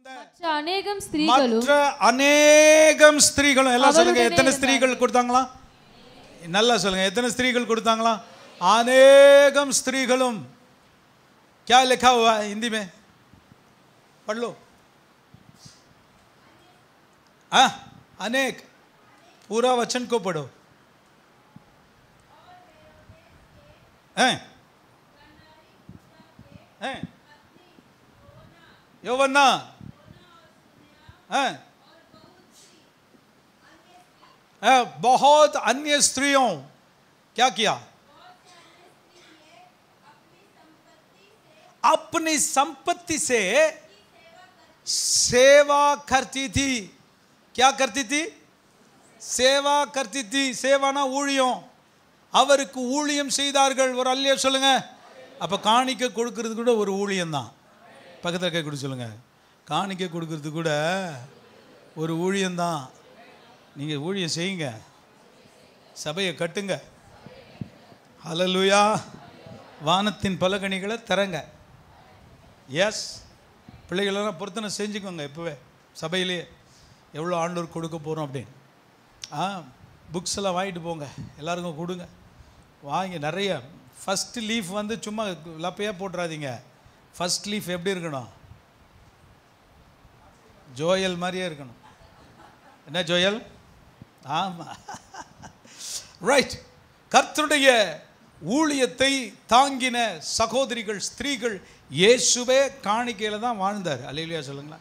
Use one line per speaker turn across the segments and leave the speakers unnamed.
மற்ற அநேகம் ஸ்திரீகளும் எல்லாம் சொல்லுங்க, எத்தனை ஸ்திரீகள் கொடுத்தாங்களா? நல்லா சொல்லுங்க, எத்தனை ஸ்திரீகள் கொடுத்தாங்களா? अनेकम स्त्रीगलुम। क्या लिखा हुआ है हिंदी में? पढ़ लो। अनेक, पूरा वचन को पढ़ो। यौवना बहुत अन्य स्त्रियों क्या किया? अपनी संपत्ति से सेवा करती थी। क्या करती थी? सेवा करती थी। सेवाना ஊழியம், அவருக்கு ஊழியம் செய்தார்கள். ஒரு அல்லேலூயா சொல்லுங்க. அப்ப காணிக்கை கொடுக்கிறது கூட ஒரு ஊழியம் தான். பக்கத்துல கை கொடுத்து சொல்லுங்க, காணிக்கை கொடுக்கிறது கூட ஒரு ஊழியம் தான். நீங்க ஊழியம் செய்யுங்க, சபையை கட்டுங்க. ஹல்லேலூயா. வானத்தின் பலகணிகளை தரங்க. எஸ், பிள்ளைகளெல்லாம் பொருத்தனை செஞ்சுக்கோங்க. இப்போவே சபையிலே எவ்வளோ ஆண்டவர் கொடுக்க போகிறோம் அப்படின்னு புக்ஸ் எல்லாம் வாங்கிட்டு போங்க, எல்லாருக்கும் கொடுங்க. வாங்கி நிறைய ஃபஸ்ட் லீஃப் வந்து சும்மா லப்பையாக போட்டுறாதீங்க. ஃபஸ்ட் லீஃப் எப்படி இருக்கணும்? ஜோயல் மாதிரியே இருக்கணும். என்ன ஜோயல்? ஆமாம், ரைட். கர்த்தருடைய ஊழியத்தை தாங்கின சகோதரிகள், ஸ்திரீகள், இயேசுவே காணிக்கையில் தான் வாழ்ந்தார். அல்லேலூயா சொல்லுங்களா.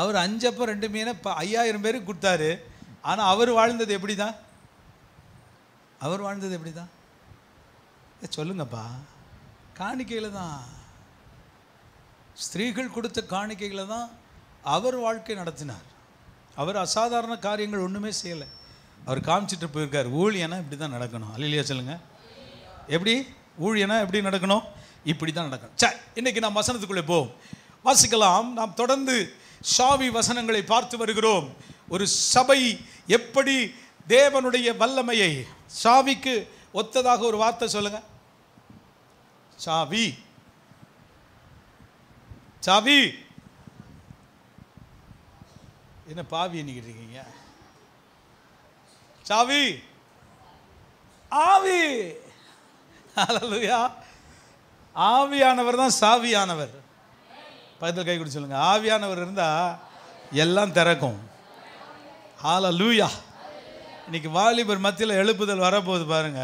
அவர் 5 அப்பம் 2 மீனை 5000 பேருக்கு கொடுத்தாரு. ஆனால் அவர் வாழ்ந்தது எப்படி தான்? அவர் வாழ்ந்தது எப்படி தான் சொல்லுங்கப்பா? காணிக்கையில் தான். ஸ்திரீகள் கொடுத்த காணிக்கையில் தான் அவர் வாழ்க்கை நடத்தினார். அவர் அசாதாரண காரியங்கள் ஒன்றுமே செய்யலை. அவர் காமிச்சிட்டு போயிருக்கார். ஊழியனா இப்படி தான் நடக்கணும். அல்லேலூயா சொல்லுங்க. எப்படி ஊழியனா எப்படி நடக்கணும்? இப்படி தான் நடக்கணும். சரி, இன்னைக்கு நாம் வசனத்துக்குள்ளே போவோம், வாசிக்கலாம். நாம் தொடர்ந்து சாவி வசனங்களை பார்த்து வருகிறோம். ஒரு சபை எப்படி தேவனுடைய வல்லமையை, சாவிக்கு ஒத்ததாக ஒரு வார்த்தை சொல்லுங்க. சாவி, சாவி. என்ன பாவி எண்ணிக்கிட்டு இருக்கீங்க? சாவி, ஆவி. ஹல்லேலூயா. ஆவியானவர் தான் சாவியானவர். பக்கத்தில் கை கொடுத்து சொல்லுங்க, ஆவியானவர் இருந்தால் எல்லாம் திறக்கும். ஹல்லேலூயா. இன்னைக்கு வாலிபர் மத்தியில் எழுப்புதல் வரப்போகுது பாருங்க.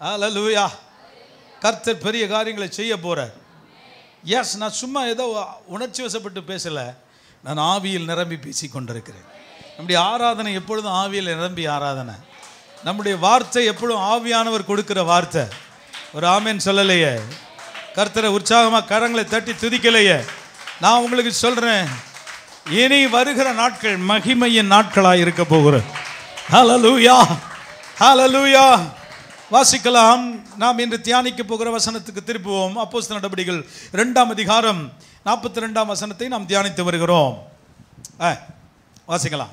ஹல்லேலூயா. கர்த்தர் பெரிய காரியங்களை செய்ய போகிறார். எஸ், நான் சும்மா ஏதோ உணர்ச்சி வசப்பட்டு பேசலை, நான் ஆவியில் நிரம்பி பேசி கொண்டிருக்கிறேன். நம்முடைய ஆராதனை எப்பொழுதும் ஆவியில் நிரம்பி ஆராதனை. நம்முடைய வார்த்தை எப்பொழுதும் ஆவியானவர் கொடுக்கிற வார்த்தை. ஒரு ஆமேன் சொல்லலையே? கர்த்தரை உற்சாகமாக கரங்களை தட்டி துதிக்கலையே? நான் உங்களுக்கு சொல்கிறேன், இனி வருகிற நாட்கள் மகிமையின் நாட்களாக இருக்க போகிறேன். ஹல்லேலூயா, ஹல்லேலூயா. வாசிக்கலாம். நாம் இன்று தியானிக்க போகிற வசனத்துக்கு திருப்புவோம். அப்போஸ்தலர் நடபடிகள் 2ஆம் அதிகாரம் 42ஆம் வசனத்தை நாம் தியானித்து வருகிறோம். வாசிக்கலாம்.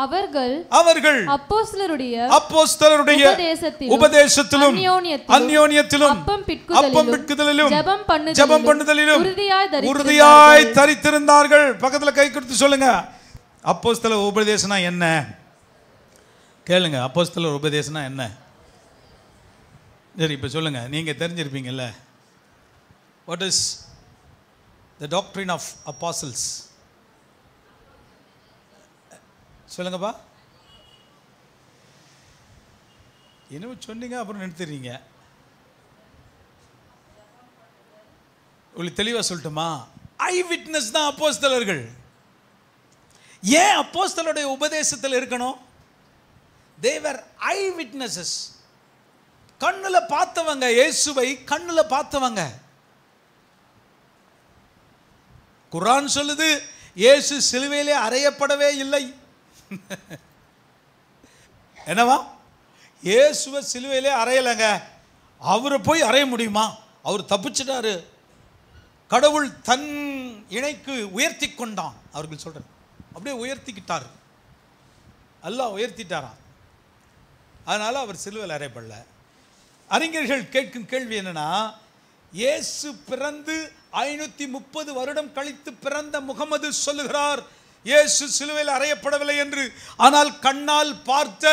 அவர்கள் அப்போஸ்தலருடைய உபதேசத்திலும் அந்யோன்யத்திலும் அப்பம் பிட்குதலிலும் ஜெபம் பண்ணுதலிலும் உறுதியாய் தரித்திருந்தார்கள். பக்கத்தில் கை கொடுத்து சொல்லுங்க, அப்போஸ்தலர் உபதேசம்னா என்ன? கேளுங்க, அப்போஸ்தலர் உபதேசம்னா என்ன? சரி, இப்போ சொல்லுங்க, நீங்கள் தெரிஞ்சிருப்பீங்கல்ல. What is the doctrine of apostles? சொல்லுங்கப்பா. என்ன சொன்னீங்க அப்புறம் நிறுத்துறீங்க? உங்களுக்கு தெளிவாக சொல்லட்டுமா? ஐ விட்னஸ் தான் அப்போஸ்தலர்கள். ஏன் அப்போஸ்தலருடைய உபதேசத்தில் இருக்கணும்? they were I witnesses. கண்ணில் பார்த்தவங்க, இயேசுவை கண்ணில் பார்த்தவங்க. குர்ஆன் சொல்லுது, இயேசு சிலுவையிலே அறையப்படவே இல்லை. என்னவா? இயேசுவை சிலுவையிலே அறையலைங்க. அவரை போய் அறைய முடியுமா? அவர் தப்பிச்சிட்டாரு. கடவுள் தன் இணைக்கு உயர்த்தி கொண்டான். அவர்கள் சொல்றார், அப்படியே உயர்த்திக்கிட்டார். அல்லாஹ் உயர்த்திட்டாராம். அதனால அவர் சிலுவையில் அறையப்படல. அறிஞர்கள் கேட்கும் கேள்வி என்னன்னா, இயேசு பிறந்து 530 வருடம் கழித்து பிறந்த முகமது சொல்லுகிறார், இயேசு சிலுவையில் அறையப்படவில்லை என்று. ஆனால் கண்ணால் பார்த்த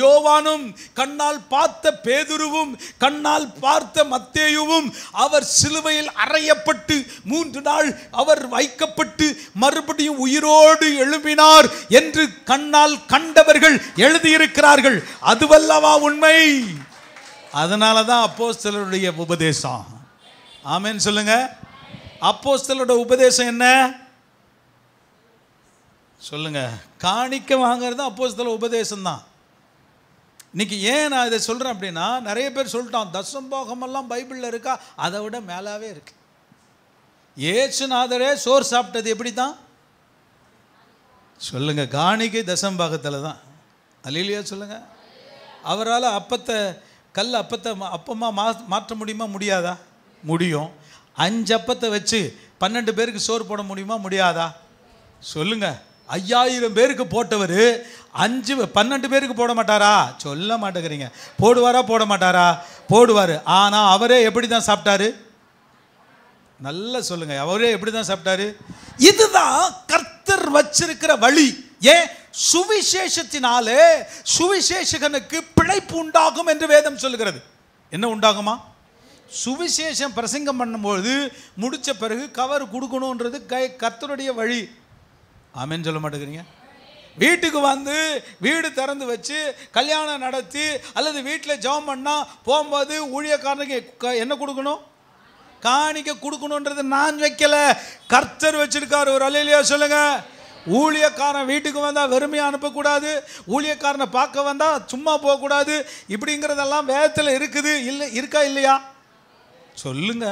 யோவானும், கண்ணால் பார்த்த பேதுருவும், கண்ணால் பார்த்த மத்தேயுவும் அவர் சிலுவையில் அறையப்பட்டு 3 நாள் அவர் வைக்கப்பட்டு மறுபடியும் உயிரோடு எழும்பினார் என்று கண்ணால் கண்டவர்கள் எழுதியிருக்கிறார்கள். அதுவல்லவா உண்மை? அதனால தான் அப்போஸ்தலருடைய உபதேசம். ஆமென் சொல்லுங்க. அப்போஸ்தலருடைய உபதேசம் என்ன சொல்லுங்க? காணிக்க வாங்கிறது அப்போஸ்தல உபதேசம் தான். இன்னைக்கு ஏன் நான் இதை சொல்றேன் அப்படின்னா, நிறைய பேர் சொல்லிட்டான் தசம்போகமெல்லாம் பைபிளில் இருக்கா, அதை விட மேலாவே இருக்கு. ஏசுநாதரே சோறு சாப்பிட்டது எப்படி தான் சொல்லுங்க? காணிக்கை தசம்பாகத்தில் தான். அல்லேலூயா சொல்லுங்க. அவரால் அப்பத்தை அப்பமா மாற்ற முடியுமா? முடியாதா? முடியும். 5 அப்பத்தை வச்சு 12 பேருக்கு சோறு போட முடியுமா? முடியாதா? சொல்லுங்க. 5000 பேருக்கு போட்டவர் 12 பேருக்கு போட மாட்டாரா? சொல்ல மாட்டேங்கிறீங்க. போடுவாரா போட மாட்டாரா? போடுவார். ஆனால் அவரே எப்படி தான் சாப்பிட்டாரு? நல்லா சொல்லுங்க. அவரே எப்படி தான் சாப்பிட்டாரு? இதுதான் கர்த்தர் வச்சிருக்கிற வழி. ஏன்? சுவிசேஷத்தினாலே சுவிசேஷகனுக்கு பிழைப்பு உண்டாகும் என்று வேதம் சொல்லுகிறது. என்ன உண்டாகுமா? சுவிசேஷம் பிரசங்கம் பண்ணும்போது முடிச்ச பிறகு கவர் கொடுக்கணுன்றது கர்த்தருடைய வழி. ஆமென் சொல்ல மாட்டேங்கிறீங்க. வீட்டுக்கு வந்து வீடு திறந்து வச்சு கல்யாணம் நடத்தி அல்லது வீட்டில் ஜெபம் பண்ணா போகும்போது ஊழியக்காரனுக்கு என்ன கொடுக்கணும்? காணிக்க கொடுக்கணுன்றது நான் வைக்கல, கர்த்தர் வச்சிருக்காரு. ஒரு அல்லேலூயா சொல்லுங்க. ஊழியக்காரன் வீட்டுக்கு வந்தால் வெறுமையாக அனுப்பக்கூடாது, ஊழியக்காரனை பார்க்க வந்தால் சும்மா போகக்கூடாது, இப்படிங்கிறதெல்லாம் வேதத்தில் இருக்குது. இல்லை, இருக்கா இல்லையா? சொல்லுங்க.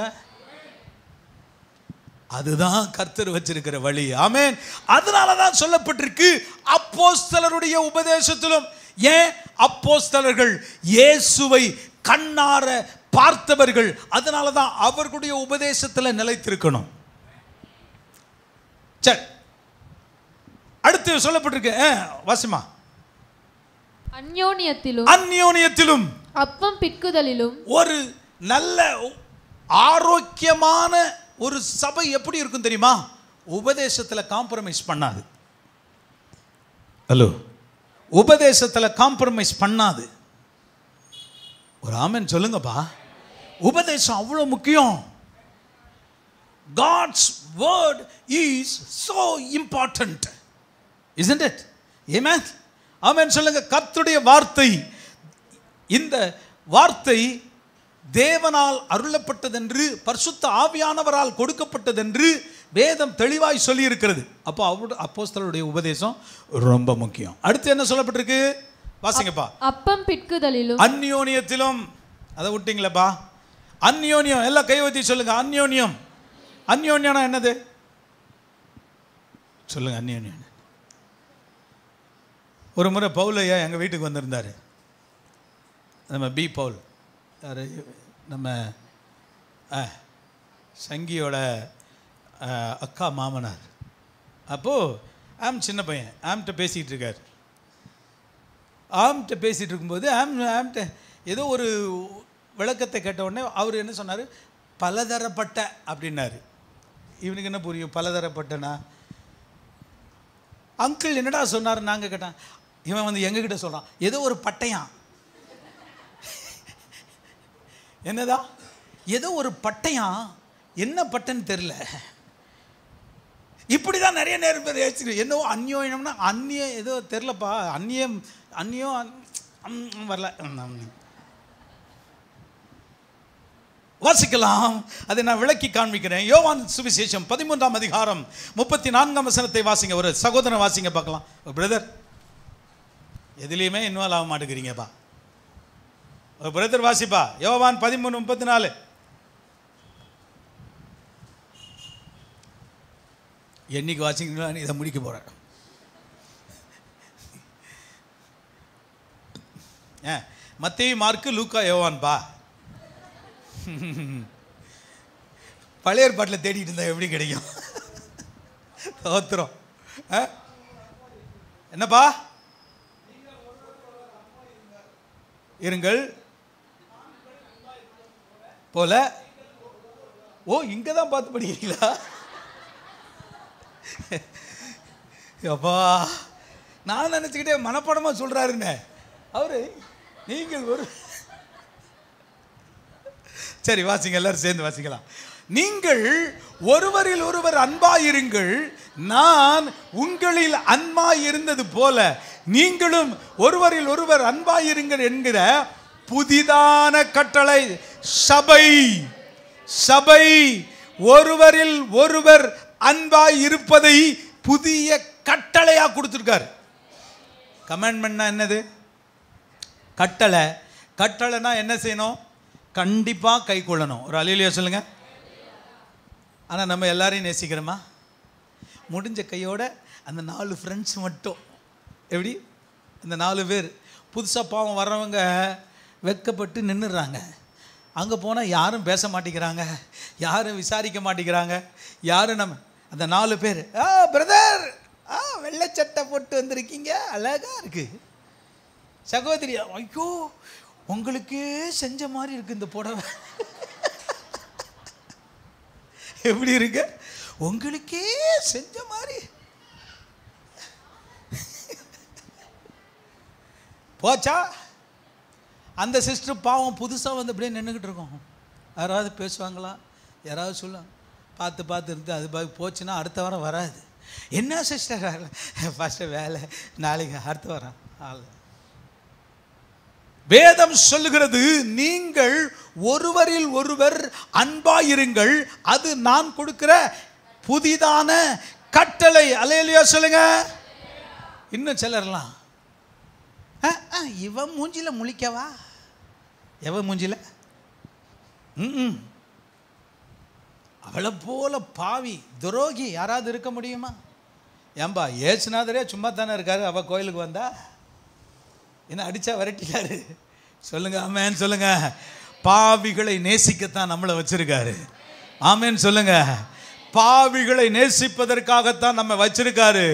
அதுதான் கர்த்தர் வச்சிருக்கிற வழி. ஆமென். அதனால தான் சொல்லப்பட்டிருக்கு அப்போஸ்தலருடைய உபதேசத்திலும். ஏன்? அப்போஸ்தலர்கள் இயேசுவை கண்ணார பார்த்தவர்கள். அதனால தான் அவர்களுடைய உபதேசத்தில் நிலைத்திருக்கணும். சரி, அடுத்து சொல்லப்பட்டிருக்கு. வாசிமா. அந்யோன்யத்திலும்
அப்பம் பிட்குதலிலும்.
ஒரு நல்ல ஆரோக்கியமான ஒரு சபை எப்படி இருக்கும் தெரியுமா? உபதேசத்தில் காம்ப்ரமைஸ் பண்ணாது. ஹலோ, உபதேசத்தில் காம்ப்ரமைஸ் பண்ணாது. ஒரு ஆமென் சொல்லுங்கப்பா. உபதேசம் அவ்வளோ முக்கியம். God's word is so important, isn't it? Amen. ஆமென் சொல்லுங்க. கர்த்தருடைய வார்த்தை, இந்த வார்த்தை தேவனால் அருளப்பட்டதென்று, பரிசுத்த ஆவியானவரால் கொடுக்கப்பட்டதென்று வேதம் தெளிவாய் சொல்லி இருக்கிறது. அப்போ அப்போஸ்தலருடைய உபதேசம் ரொம்ப முக்கியம். அடுத்து என்ன சொல்லப்பட்டிருக்கு? வாசிங்கப்பா.
அப்பம் பிட்குதலிலும்
அந்யோன்யத்திலும். அதை விட்டீங்களப்பா. அந்யோன்யம் எல்லாம் கை ஊத்தி சொல்லுங்க. அந்யோன்யம். அந்யோன்யம்னா என்னது சொல்லுங்க? அந்யோன்யம். ஒரு முறை பவுலையா எங்கள் வீட்டுக்கு வந்திருந்தார். நம்ம பி பவுல், யார்? நம்ம சங்கியோட அக்கா மாமனார். அப்போது ஆம் சின்ன பையன் ஆம்கிட்ட பேசிகிட்டு இருக்கார். ஆம்கிட்ட பேசிகிட்டு இருக்கும்போது ஆம்கிட்ட ஏதோ ஒரு விளக்கத்தை கேட்ட உடனே அவர் என்ன சொன்னார்? பலதரப்பட்ட அப்படின்னாரு. இவனுக்கு என்ன புரியும் பலதரப்பட்டனா? அங்கிள் என்னடா சொன்னார் நாங்கள் கேட்டான். இவன் வந்து எங்ககிட்ட சொல்கிறான் ஏதோ ஒரு பட்டையான். என்னதா? ஏதோ ஒரு பட்டையான், என்ன பட்டைன்னு தெரில. இப்படி தான் நிறைய நேரம் பேர் யோசிச்சு என்னவோ அந்யோன்யம்னா அந்நியம் ஏதோ தெரிலப்பா, அந்நியம் வரல. வாசிக்கலாம், அதை நான் விளக்கி காண்பிக்கிறேன். யோவான் சுவிசேஷம் 13ஆம் அதிகாரம் 34ஆம் வசனத்தை வாசிங்க. ஒரு சகோதரன் வாசிங்க பார்க்கலாம். ஒரு பிரதர் எதுலேயுமே இன்வால்வ் ஆக மாட்டேங்கிறீங்கப்பா. ஒரு பிரதர் வாசிப்பா. யோவான் 13:34. என்னைக்கு வாசிங்களா? இதை முடிக்க போகிறேன். மத்தேயு, மார்க்கு, லூக்கா, யோவான்பா. பழைய ஏற்பாட்டில் தேடிட்டு இருந்தா எப்படி கிடைக்கும்? தோத்திரம். என்னப்பா? இருங்கள் போல ஓ இங்கே தான் பார்த்து படிக்கிறீங்களா? அப்பா நான் நினச்சிக்கிட்டே மனப்படமாக சொல்கிறாருன்னு அவரு. நீங்கள் ஒரு சரி வாசிங்க, எல்லாரும் சேர்ந்து வாசிக்கலாம். நீங்கள் ஒருவரில் ஒருவர் அன்பாயிருங்கள், நான் உங்களில் அன்பாயிருந்தது போல நீங்களும் ஒருவரில் ஒருவர் அன்பாயிருங்கள் என்கிற புதிதான கட்டளை சபை சபை ஒருவரில் ஒருவர் அன்பாய் இருப்பதை புதிய கட்டளையா கொடுத்திருக்காரு. கமாண்ட்மெண்ட்னா என்னது? கட்டளை. கட்டளைனா என்ன செய்யணும்? கண்டிப்பா கை கொள்ளணும். ஒரு அல்லேலூயா சொல்லுங்க. ஆனா நம்ம எல்லாரையும் நேசிக்கிறோமா? முடிஞ்ச கையோட அந்த 4 ஃப்ரெண்ட்ஸ் மட்டும். எப்படி? அந்த 4 பேர் புதுசாக பாவம் வர்றவங்க வெட்கப்பட்டு நின்றுடுறாங்க. அங்கே போனால் யாரும் பேச மாட்டேங்கிறாங்க, யாரும் விசாரிக்க மாட்டேங்கிறாங்க, யாரும் நம்ம அந்த 4 பேர் பிரதர் வெள்ளை சட்டை போட்டு வந்திருக்கீங்க, அழகாக இருக்கு. சகோதரி ஐயோ உங்களுக்கே செஞ்ச மாதிரி இருக்கு இந்த புடவை. எப்படி இருக்கு? உங்களுக்கே செஞ்ச மாதிரி. போச்சா? அந்த சிஸ்டர் பாவம் புதுசாக வந்து அப்படியே நின்றுக்கிட்டு இருக்கோம். யாராவது பேசுவாங்களா? யாராவது சொல்லுவாங்க. பார்த்து பார்த்து இருந்து அது போச்சுன்னா அடுத்த வாரம் வராது. என்ன சிஸ்டர் ஃபஸ்ட்டு வேலை, நாளைக்கு அடுத்த வாரம் ஆள். வேதம் சொல்லுகிறது நீங்கள் ஒருவரில் ஒருவர் அன்பாயிருங்கள், அது நான் கொடுக்கிற புதிதான கட்டளை. அல்லேலூயா சொல்லுங்க. இன்னும் சிலர்லாம் இவன் மூஞ்சில முழிக்கவா? எவன் மூஞ்சில? அவளை போல பாவி துரோகி யாராவது இருக்க முடியுமா? ஏம்பா ஏசுநாதரே சும்மா தானே இருக்காரு, அவ கோயிலுக்கு வந்தா என்ன அடிச்சா விரட்டிட்டாரு? சொல்லுங்க ஆமேன் சொல்லுங்க. பாவிகளை நேசிக்கத்தான் நம்மளை வச்சிருக்காரு. ஆமேன் சொல்லுங்க. பாவிகளை நேசிப்பதற்காகத்தான் நம்ம வச்சிருக்காரு.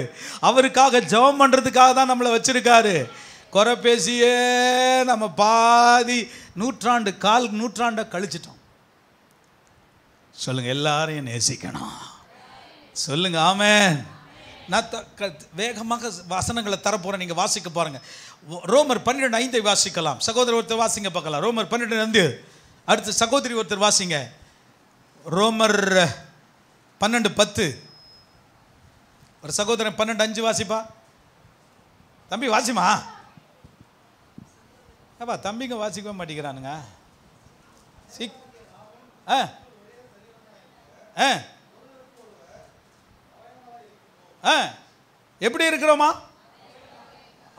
அவருக்காக ஜெபம் பண்றதுக்காக தான் நம்மளை வச்சிருக்காரு. குறை பேசியே நம்ம பாதி நூற்றாண்டு கால் நூற்றாண்டை கழிச்சிட்டோம். சொல்லுங்க எல்லாரையும் நேசிக்கணும். சொல்லுங்க ஆமென். நான் வேகமாக வசனங்களை தரப்போறேன், நீங்க வாசிக்க பாருங்க. ரோமர் 12:5 வாசிக்கலாம். சகோதரர் ஒருத்தர் வாசிங்க பார்க்கலாம். ரோமர் 12:5. அடுத்து சகோதரி ஒருத்தர் வாசிங்க. ரோமர் 12:10. ஒரு சகோதரன் 12:5 வாசிப்பா. தம்பி வாசிமா. அப்பா தம்பிங்க வாசிக்கவே மாட்டேங்கிறானுங்க. எப்படி இருக்கிறோமா?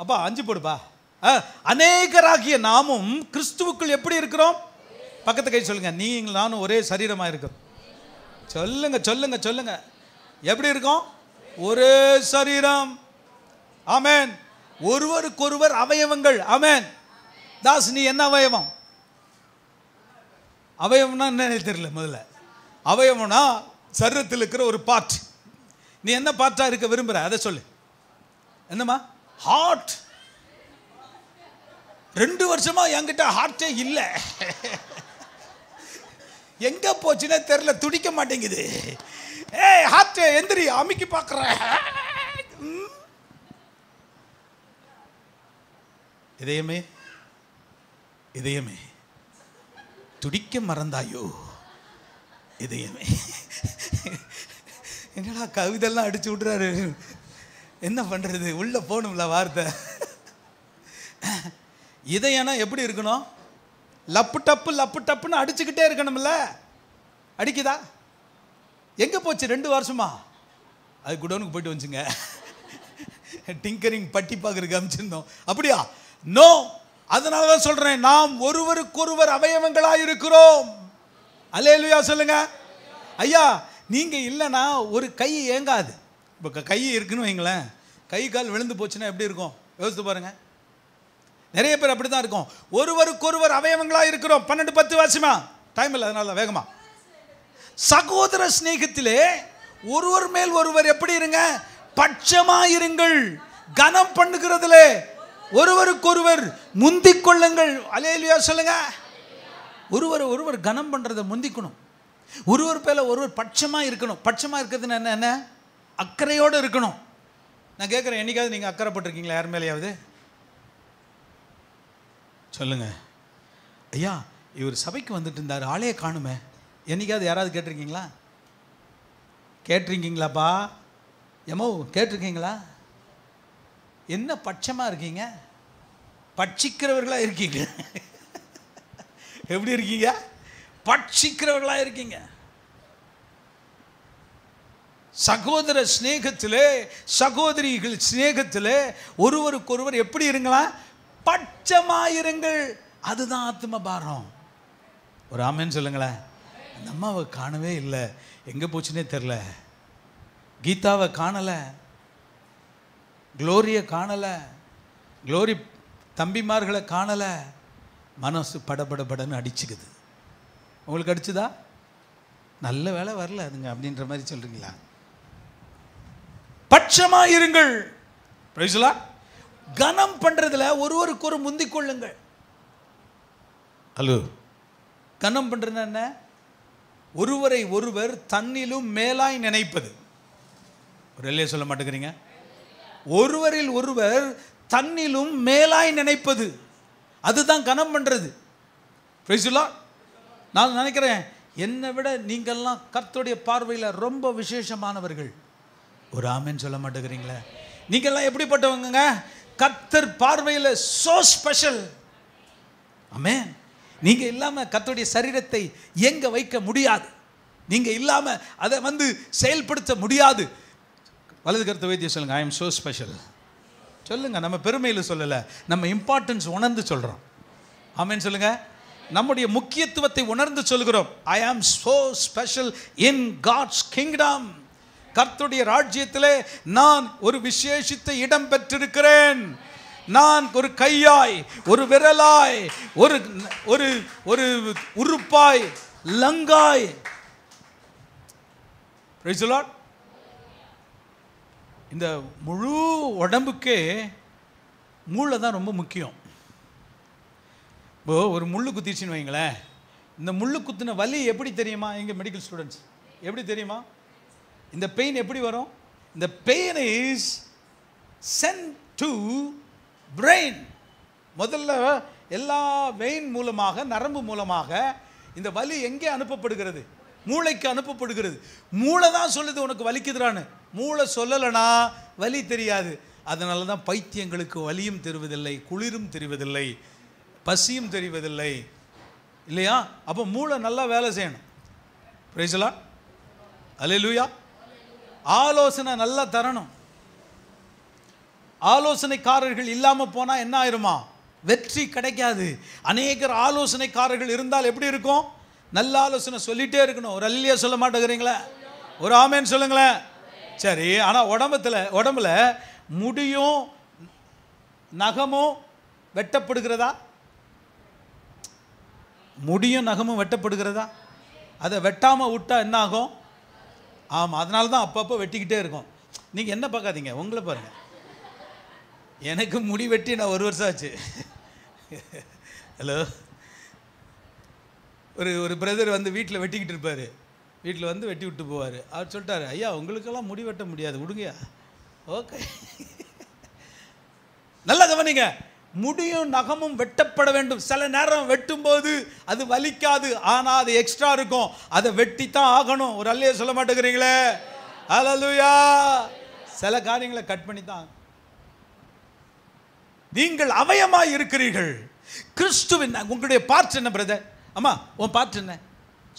அப்பா 5 போடுப்பா. அநேகராகிய நாமும் கிறிஸ்துவுக்குள் எப்படி இருக்கிறோம்? பக்கத்து கை சொல்லுங்க. நீங்கள் நானும் ஒரே சரீரமா இருக்கிறோம். சொல்லுங்க சொல்லுங்க சொல்லுங்க. எப்படி இருக்கோம்? ஒரே சரீரம். ஆமென். ஒருவருக்கொருவர் அவயவங்கள். ஆமென். தாஸ் நீ என்ன அவயவம்? அவயவம்னா என்ன தெரியல. முதல்ல அவயவம்னா சரீரத்தில் இருக்கிற ஒரு பார்ட். நீ என்ன பார்ட்டா இருக்க விரும்புற அதை சொல்லு. என்னம்மா? ஹார்ட். 2 வருஷமா என்கிட்ட ஹார்ட்டே இல்லை. எங்க போச்சுன்னே தெரியல, துடிக்க மாட்டேங்குது. ஏய் ஹார்ட் எந்திரி, அமுக்கி பார்க்குற. இதயமே இதயமே துடிக்க மறந்தாயோ? இதயமே. என்னடா கவிதெல்லாம் அடிச்சு விட்றாரு, என்ன பண்றது? உள்ள போகணும்ல வார்த்தை. இதயம்னா எப்படி இருக்கணும்? லப்பு டப்பு லப்பு டப்புன்னு அடிச்சுக்கிட்டே இருக்கணும்ல. அடிக்குதா? எங்க போச்சு 2 வருஷமா? அது குடோனுக்கு போயிட்டு வந்துச்சுங்க. டிங்கரிங் பட்டி பார்க்கறதுக்கு அனுப்பிச்சிருந்தோம். அப்படியா? நோ. அதனால தான் சொல்றேன், நாம் ஒருவருக்கொருவர் அவயவங்களாக இருக்கிறோம். அல்லேலூயா சொல்லுங்க. ஐயா நீங்க இல்லைன்னா ஒரு கை ஏங்காது. இப்போ கை இருக்குன்னு வைங்களேன், கை கால் விழுந்து போச்சுன்னா எப்படி இருக்கும் யோசித்து பாருங்க. நிறைய பேர் அப்படி தான் இருக்கும். ஒருவருக்கொருவர் அவயவங்களாக இருக்கிறோம். 12:10 வாசிமா. டைம் இல்லை அதனால வேகமா. சகோதர ஸ்நேகத்திலே ஒருவர் மேல் ஒருவர் எப்படி இருங்க? பட்சமாயிருங்கள். கனம் பண்ணுகிறதுல ஒருவருக்கொருவர் முந்திக் கொள்ளுங்கள். அல்லேலூயா சொல்லுங்க. ஒருவர் கனம் பண்றதை முந்திக்கணும். ஒருவர் பேல ஒருவர் பட்சமாக இருக்கணும். பட்சமாக இருக்கிறதுன்னு என்ன? அக்கறையோடு இருக்கணும். நான் கேட்குறேன், என்னைக்காவது நீங்கள் அக்கறைப்பட்டிருக்கீங்களா யார் மேலேயாவது? சொல்லுங்க. ஐயா இவர் சபைக்கு வந்துட்டு இருந்தார், ஆளே காணுமே, என்னைக்காவது யாராவது கேட்டிருக்கீங்களா? கேட்டிருக்கீங்களாப்பா? எமோ கேட்டிருக்கீங்களா? என்ன பட்சமாக இருக்கீங்க? பட்சிக்கிறவர்களாக இருக்கீங்க. எப்படி இருக்கீங்க? பட்சிக்கிறவர்களாக இருக்கீங்க. சகோதர ஸ்நேகத்திலே, சகோதரிகள் ஸ்நேகத்திலே ஒருவருக்கொருவர் எப்படி இருங்களா? பட்சமாயிருங்கள். அதுதான் ஆத்ம பாரம். ஒரு ஆமென் சொல்லுங்களேன். அந்த அம்மாவை காணவே இல்லை, எங்கே போச்சுன்னே தெரில. கீதாவை காணலை, குளோரியை காணலை, குளோரி தம்பிமார்களை காணலை. மனசு படபடபடன்னு அடிச்சுக்குது. உங்களுக்கு அடிச்சுதா? நல்ல வேலை வரல அதுங்க அப்படின்ற மாதிரி சொல்றீங்களா? பட்சமாயிருங்கள். Praise the lord. கனம் பண்றதுல ஒருவருக்கு ஒரு முந்திக் கொள்ளுங்கள். ஹலோ, கனம் பண்றது என்ன? ஒருவரை ஒருவர் தன்னிலும் மேலாய் நினைப்பது. ஒரு இல்லையே சொல்ல மாட்டேங்கிறீங்க. ஒருவரில் ஒருவர் தன்னிலும் மேலாய் நினைப்பது, அதுதான் கனம் பண்றது. Price the Lord. நான் நினைக்கிறேன், என்னை விட நீங்கள்லாம் கர்த்தருடைய பார்வையில் ரொம்ப விசேஷமானவர்கள். ஒரு ஆமென் சொல்ல மாட்டேங்கிறீங்களே. நீங்கள்லாம் எப்படிப்பட்டவங்க? கர்த்தர் பார்வையில் சோ ஸ்பெஷல். ஆமென். நீங்கள் இல்லாமல் கர்த்தருடைய சரீரத்தை எங்க வைக்க முடியாது. நீங்கள் இல்லாமல் அதை செயல்படுத்த முடியாது. வலது கருத்து வைத்தியம் சொல்லுங்க, ஐ எம் சோ ஸ்பெஷல் சொல்லுங்க. நம்ம பெருமையில் சொல்லலை, நம்ம இம்பார்ட்டன்ஸ் உணர்ந்து சொல்கிறோம். ஆமென் சொல்லுங்க. நம்முடைய முக்கியத்துவத்தை உணர்ந்து சொல்கிறோம். I am so special in God's kingdom. கர்த்தருடைய ராஜ்யத்திலே நான் ஒரு விசேஷித்த இடம் பெற்றிருக்கிறேன். நான் ஒரு கையாய், ஒரு விரலாய், ஒரு ஒரு ஒரு உறுப்பாய், லங்காய். Price the Lord. இந்த முழு உடம்புக்கே மூளை தான் ரொம்ப முக்கியம். இப்போ ஒரு முள்ளு குத்திடுச்சின்னு வைங்களேன், இந்த முள்ளு குத்தின வலி எப்படி தெரியுமா? எங்கள் மெடிக்கல் ஸ்டூடெண்ட்ஸ் எப்படி தெரியுமா? இந்த பெயின் எப்படி வரும்? இந்த pain is sent to brain. முதல்ல எல்லா வெயின் மூலமாக, நரம்பு மூலமாக இந்த வலி எங்கே அனுப்பப்படுகிறது? மூளைக்கு அனுப்பப்படுகிறது. மூளை தான் சொல்லுது உனக்கு வலிக்குதுறான்னு. மூளை சொல்லலைன்னா வலி தெரியாது. அதனால தான் பைத்தியங்களுக்கு வலியும் தெரிவதில்லை, குளிரும் தெரிவதில்லை, பசியும் தெரிவதில்லை, இல்லையா? அப்போ மூளை நல்லா வேலை செய்யணும். Praise the lord. அல்லேலூயா. ஆலோசனை நல்லா தரணும். ஆலோசனைக்காரர்கள் இல்லாமல் போனால் என்ன ஆயிருமா? வெற்றி கிடைக்காது. அநேகர் ஆலோசனைக்காரர்கள் இருந்தால் எப்படி இருக்கும்? நல்ல ஆலோசனை சொல்லிட்டே இருக்கணும். ஒரு அல்லியா சொல்ல மாட்டேங்கிறீங்களா? ஒரு ஆமேன்னு சொல்லுங்களேன். சரி, ஆனால் உடம்புல முடியும் நகமும் வெட்டப்படுகிறதா? முடியும் நகமும் வெட்டப்படுகிறதா? அதை வெட்டாமல் விட்டா என்ன ஆகும்? ஆமாம், அதனால தான் அப்பப்போ வெட்டிக்கிட்டே இருக்கும். நீங்கள் என்ன பார்க்காதீங்க, உங்களை பாருங்கள். எனக்கு முடி வெட்டி நான் 1 வருஷம் ஆச்சு. ஹலோ, ஒரு பிரதர் வீட்டில் வெட்டிக்கிட்டு இருப்பார். வீட்டில் வெட்டி விட்டு போவார். அவர் சொல்லிட்டாரு, ஐயா உங்களுக்கெல்லாம் முடி வெட்ட முடியாது, விடுங்கயா. ஓகே, நல்லா கவனிங்க. முடியும் நகமும் வெட்டப்பட வேண்டும். சில நேரம் வெட்டும்போது அது வலிக்காது, ஆனால் அது எக்ஸ்ட்ரா இருக்கும். அதை வெட்டித்தான் ஆகணும். ஒரு அல்லையே சொல்ல மாட்டேங்கிறீங்களே. ஹல்லேலூயா. சில காரியங்களை கட் பண்ணி தான். நீங்கள் அவயமாய் இருக்கிறீர்கள். கிறிஸ்துவின் உங்களுடைய பார்ட் என்ன பிரதர்? அம்மா உன் பார்ட் என்ன?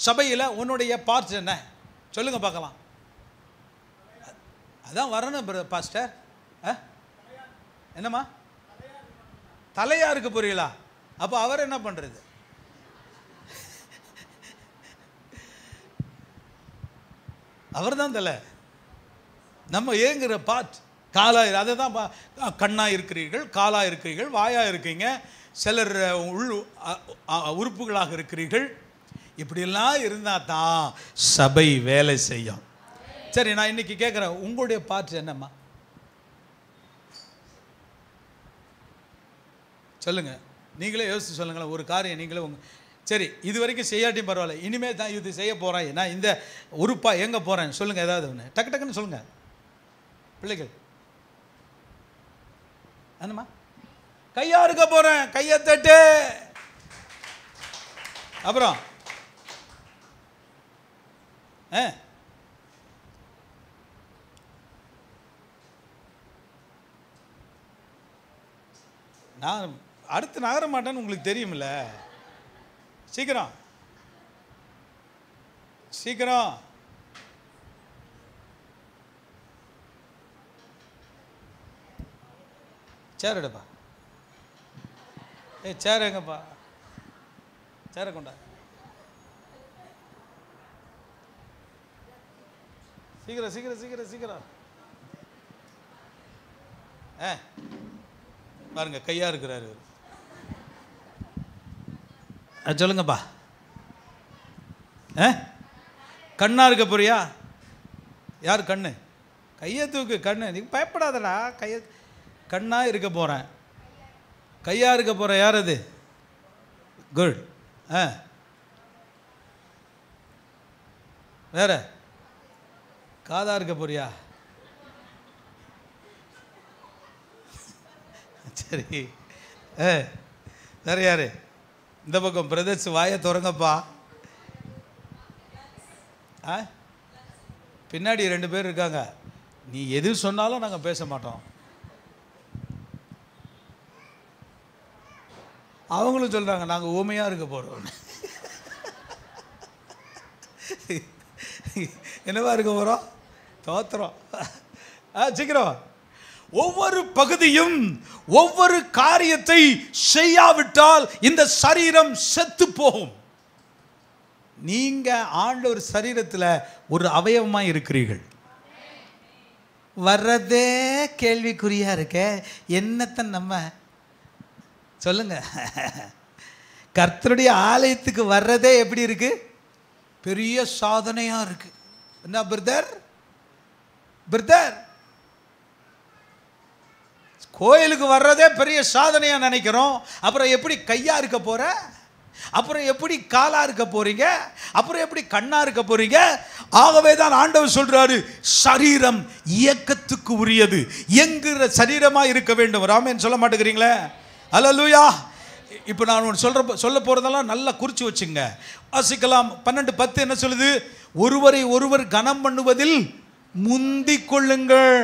சபையில் உன்னுடைய பார்ட் என்ன சொல்லுங்க பார்க்கலாம். அதான் வரணும் பாஸ்டர். என்னம்மா தலையா இருக்க போறீங்களா? அப்போ அவர் என்ன பண்றது? அவர் தான் தலை. நம்ம ஏங்குற பார்ட் காலா. அதை தான் கண்ணா இருக்கிறீர்கள், காலா இருக்கிறீர்கள், வாயா இருக்கீங்க, சிலர் உள் உறுப்புகளாக இருக்கிறீர்கள். இப்படியெல்லாம் இருந்தால் தான் சபை வேலை செய்யும். சரி, நான் இன்னைக்கு கேட்குறேன், உங்களுடைய பார்ட் என்னம்மா சொல்லுங்க. நீங்களே யோசிச்சு சொல்லுங்களேன். ஒரு காரியம் நீங்களே சரி, இது வரைக்கும் செய்யாட்டியும் பரவாயில்ல, இனிமேல் தான் இது செய்ய போகிறேன். நான் இந்த உறுப்பா எங்கே போகிறேன் சொல்லுங்கள், ஏதாவது ஒன்று டக்கு டக்குன்னு சொல்லுங்கள். பிள்ளைகள் என்னம்மா? கையா இருக்க போகிறேன், கையை தட்டு. அப்புறம் நான் அடுத்து நகர மாட்டேன்னு உங்களுக்கு தெரியுமில்ல. சீக்கிரம் சீக்கிரம். சேர் எடுப்பா. சேர் எங்கப்பா? சேரை கொண்டா. சீக்கிரம் சீக்கிரம் சீக்கிரம் சீக்கிரம். பாருங்க, கையா இருக்கிறாரு. சொல்லுங்கப்பா. கண்ணா இருக்க போறியா? யார் கண்ணு? கையை தூக்கு. கண்ணு, நீ பயப்படாதடா. கையை கண்ணா இருக்க போறேன், கையா இருக்க போற. யார் அது? குட். வேற காதா இருக்க போறியா? சரி. வேற யாரு? இந்த பக்கம் பிரதர்ஸ் வாயை திறங்கப்பா. பின்னாடி 2 பேர் இருக்காங்க. நீ எது சொன்னாலும் நாங்கள் பேச மாட்டோம். அவங்களும் சொல்றாங்க நாங்கள் ஊமையா இருக்க போறோம். என்னவா இருக்க போறோம்? தோத்திரம். சீக்கிரம். ஒவ்வொரு பகுதியும் ஒவ்வொரு காரியத்தை செய்யாவிட்டால் இந்த சரீரம் செத்து போகும். நீங்க ஆண்டவர் சரீரத்தில் ஒரு அவயவமா இருக்கிறீர்கள். வர்றதே கேள்விக்குறியா இருக்க. என்னத்தை நம்ம சொல்லுங்க. கர்த்தருடைய ஆலயத்துக்கு வர்றதே எப்படி இருக்கு? பெரிய சாதனையா இருக்கு. என்ன பிரதர்? பிரதர், கோயிலுக்கு வர்றதே பெரிய சாதனையா நினைக்கிறோம். அப்புறம் எப்படி கையா இருக்க போற? அப்புறம் எப்படி காலா இருக்க போறீங்க? அப்புறம் எப்படி கண்ணா இருக்க போறீங்க? ஆகவே தான் ஆண்டவர் சொல்றாரு, சரீரம் இயக்கத்துக்கு உரியது. என்கிற சரீரமா இருக்க வேண்டும். ராமேன் சொல்ல மாட்டேங்கிறீங்களே? அல்லேலூயா. இப்போ நான் சொல்ல போறதெல்லாம் நல்லா குறிச்சு வச்சுங்க. வாசிக்கலாம். 12:10 என்ன சொல்லுது? ஒருவரை ஒருவர் கனம் பண்ணுவதில் முந்திக் கொள்ளுங்கள்.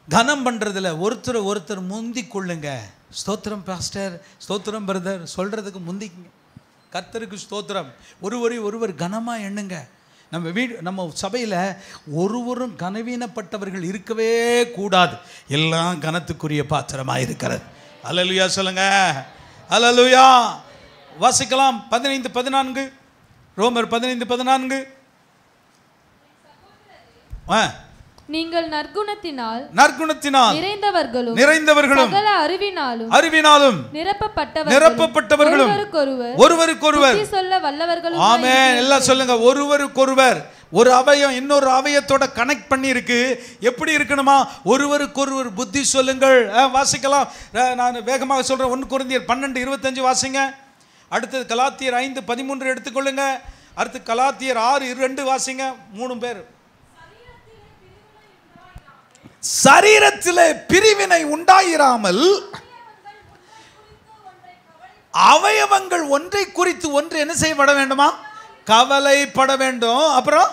கனம் பண்றதுல ஒருத்தர் முந்திக் கொள்ளுங்க. ஸ்தோத்திரம் பாஸ்டர், ஸ்தோத்திரம் பிரதர் சொல்றதுக்கு முந்திக்குங்க. கர்த்தருக்கு ஸ்தோத்திரம். ஒருவரை ஒருவர் கனமா எண்ணுங்க. நம்ம சபையில் ஒருவரும் கனவீனப்பட்டவர்கள் இருக்கவே கூடாது. எல்லாம் கனத்துக்குரிய பாத்திரமாக இருக்கிறது. அல்லேலூயா சொல்லுங்க. அல்லேலூயா. வாசிக்கலாம். 15:14 ரோமர் 15:14.
நீங்கள் நற்குணத்தினால்
நிறைந்தவர்களும்
சகல
அறிவினாலும் நிரப்பப்பட்டவர்களும் ஒருவருக்கொருவர்
சொல்ல வல்லவர்களும்.
ஆமென். எல்லாம் சொல்லுங்க. ஒருவருக்கொருவர். ஒரு அவயம் இன்னொரு அவயத்தோட கனெக்ட் பண்ணி இருக்கு. எப்படி இருக்கணுமா? ஒருவருக்கொருவர் புத்தி சொல்லுங்கள். வாசிக்கலாம். நான் வேகமாக சொல்றேன். 1 கொரிந்தியர் 12:25 வாசிங்க. அடுத்தது கலாத்தியர் 5:13 எடுத்துக்கொள்ளுங்க. அடுத்து கலாத்தியர் 6:2 வாசிங்க. 3 பேர். சரீரத்திலே பிரிவினை உண்டாயிராமல் அவயவங்கள் ஒன்றை குறித்து ஒன்று என்ன செய்யப்பட வேண்டுமா? கவலைப்பட வேண்டும். அப்புறம்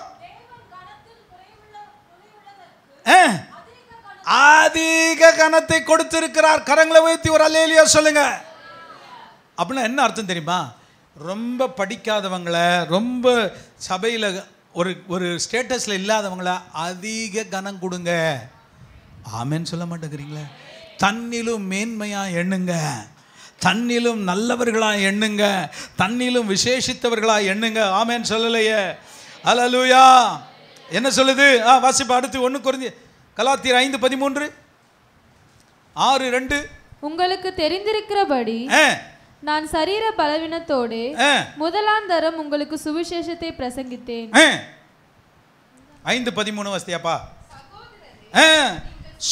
அதிக கனத்தை கொடுத்திருக்கிறார். கரங்களை உயர்த்தி ஒரு அல்லேலூயா சொல்லுங்க. அப்படின்னா என்ன அர்த்தம் தெரியுமா? ரொம்ப படிக்காதவங்களை, ரொம்ப சபையில் ஒரு ஸ்டேட்டஸில் இல்லாதவங்களை அதிக கனம் கொடுங்க. ஆமென் சொல்ல மாட்டேங்கிறீங்களா? தன்னிலும் மேன்மையா எண்ணுங்க, தன்னிலும் நல்லவர்களா எண்ணுங்க, தன்னிலும் விசேஷித்தவர்களா எண்ணுங்க. ஆமென் சொல்லலையே? அல்லேலூயா. என்ன சொல்லுது? வாசிப்பா. அடுத்து 1 கொரிந்தியர் கலாத்தியர் 5:13 6:2. உங்களுக்கு
தெரிந்திருக்கிறபடி நான் சரீர பலவீனத்தோடு முதலாந்தரம் உங்களுக்கு சுவிசேஷத்தை பிரசங்கித்தேன்.
5:13 வாசியாப்பா.